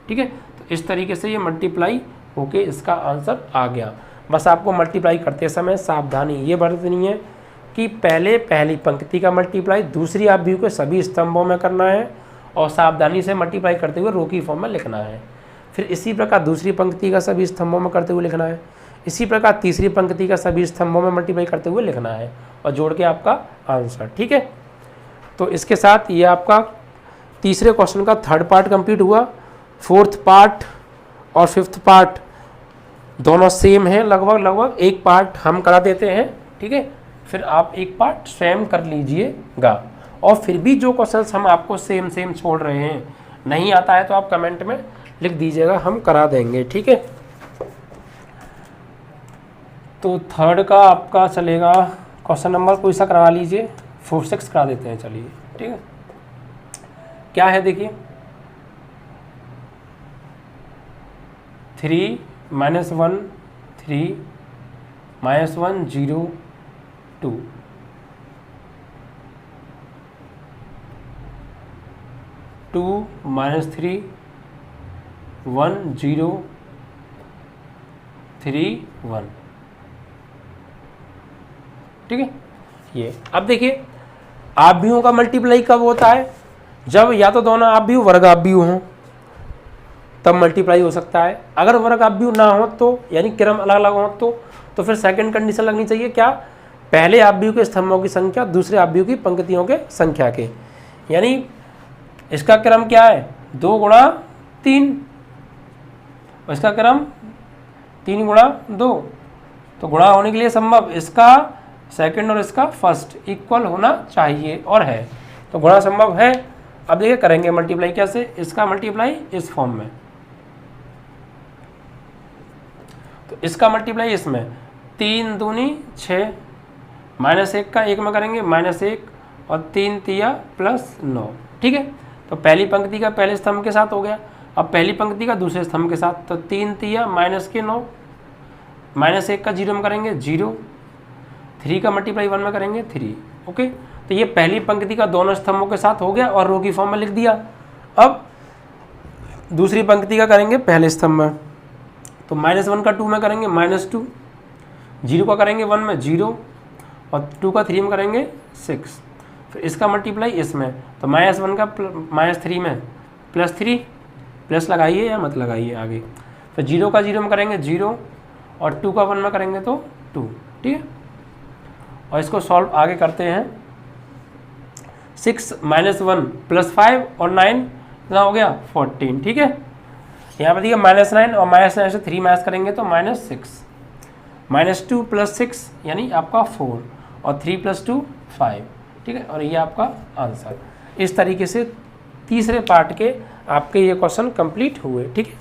ठीक है, तो इस तरीके से ये मल्टीप्लाई होके इसका आंसर आ गया। बस आपको मल्टीप्लाई करते समय सावधानी ये बरतनी है कि पहली पंक्ति का मल्टीप्लाई दूसरी आव्यूह के सभी स्तंभों में करना है और सावधानी से मल्टीप्लाई करते हुए रो की फॉर्म में लिखना है। फिर इसी प्रकार दूसरी पंक्ति का सभी स्तंभों में करते हुए लिखना है। इसी प्रकार तीसरी पंक्ति का सभी स्तंभों में मल्टीप्लाई करते हुए लिखना है और जोड़ के आपका आंसर। ठीक है, तो इसके साथ ये आपका तीसरे क्वेश्चन का थर्ड पार्ट कंप्लीट हुआ। फोर्थ पार्ट और फिफ्थ पार्ट दोनों सेम है, लगभग एक पार्ट हम करा देते हैं। ठीक है, फिर आप एक पार्ट स्वयं कर लीजिएगा और फिर भी जो क्वेश्चंस हम आपको सेम छोड़ रहे हैं, नहीं आता है तो आप कमेंट में लिख दीजिएगा, हम करा देंगे। ठीक है, तो थर्ड का आपका चलेगा क्वेश्चन नंबर कोई सा करवा लीजिए, 4, 6 करा देते हैं। चलिए ठीक है, क्या है देखिए, 3 - 1 3 - 1 0 2 2 - 3 1 0 3 1। ठीक है, ये अब देखिए आव्यूहों का मल्टीप्लाई कब होता है, जब या तो दोनों आव्यूह वर्ग आव्यूह हों तब मल्टीप्लाई हो सकता है। अगर वर्ग आव्यूह ना हो तो, यानी क्रम अलग अलग हो तो फिर सेकंड कंडीशन लगनी चाहिए, क्या, पहले आव्यूह के स्तंभों की संख्या दूसरे आव्यूह की पंक्तियों के संख्या के, यानी इसका क्रम क्या है 2 गुणा 3 और इसका क्रम 3 गुणा 2, तो गुणा होने के लिए संभव इसका सेकंड और इसका फर्स्ट इक्वल होना चाहिए और है, तो गुणा संभव है। अब देखिए करेंगे मल्टीप्लाई कैसे, इसका मल्टीप्लाई इस फॉर्म में, तो इसका मल्टीप्लाई इसमें 3 दूनी 6 -1 का 1 में करेंगे -1 और 3 तिया +9। ठीक है, तो पहली पंक्ति का पहले स्तंभ के साथ हो गया, अब पहली पंक्ति का दूसरे स्तंभ के साथ, तो 3 तिया -9 -1 का 0 में करेंगे 0, 3 का मल्टीप्लाई 1 में करेंगे 3। ओके, तो ये पहली पंक्ति का दोनों स्तंभों के साथ हो गया और रो की फॉर्म में लिख दिया। अब दूसरी पंक्ति का करेंगे पहले स्तंभ में, तो -1 का 2 में करेंगे -2, 0 का करेंगे 1 में 0 और 2 का 3 में करेंगे 6। फिर इसका मल्टीप्लाई इसमें, तो -1 का -3 में +3, प्लस लगाइए या मत लगाइए आगे, फिर 0 का 0 में करेंगे 0 और 2 का 1 में करेंगे तो 2। ठीक है, और इसको सॉल्व आगे करते हैं। 6 - 1 +5 और 9 कितना हो गया 14। ठीक है, यहाँ पर देखिए -9 और -9 से 3 माइनस करेंगे तो -6, -2 + 6 यानी आपका 4 और 3 + 2 5। ठीक है, और ये आपका आंसर। इस तरीके से तीसरे पार्ट के आपके ये क्वेश्चन कंप्लीट हुए। ठीक है।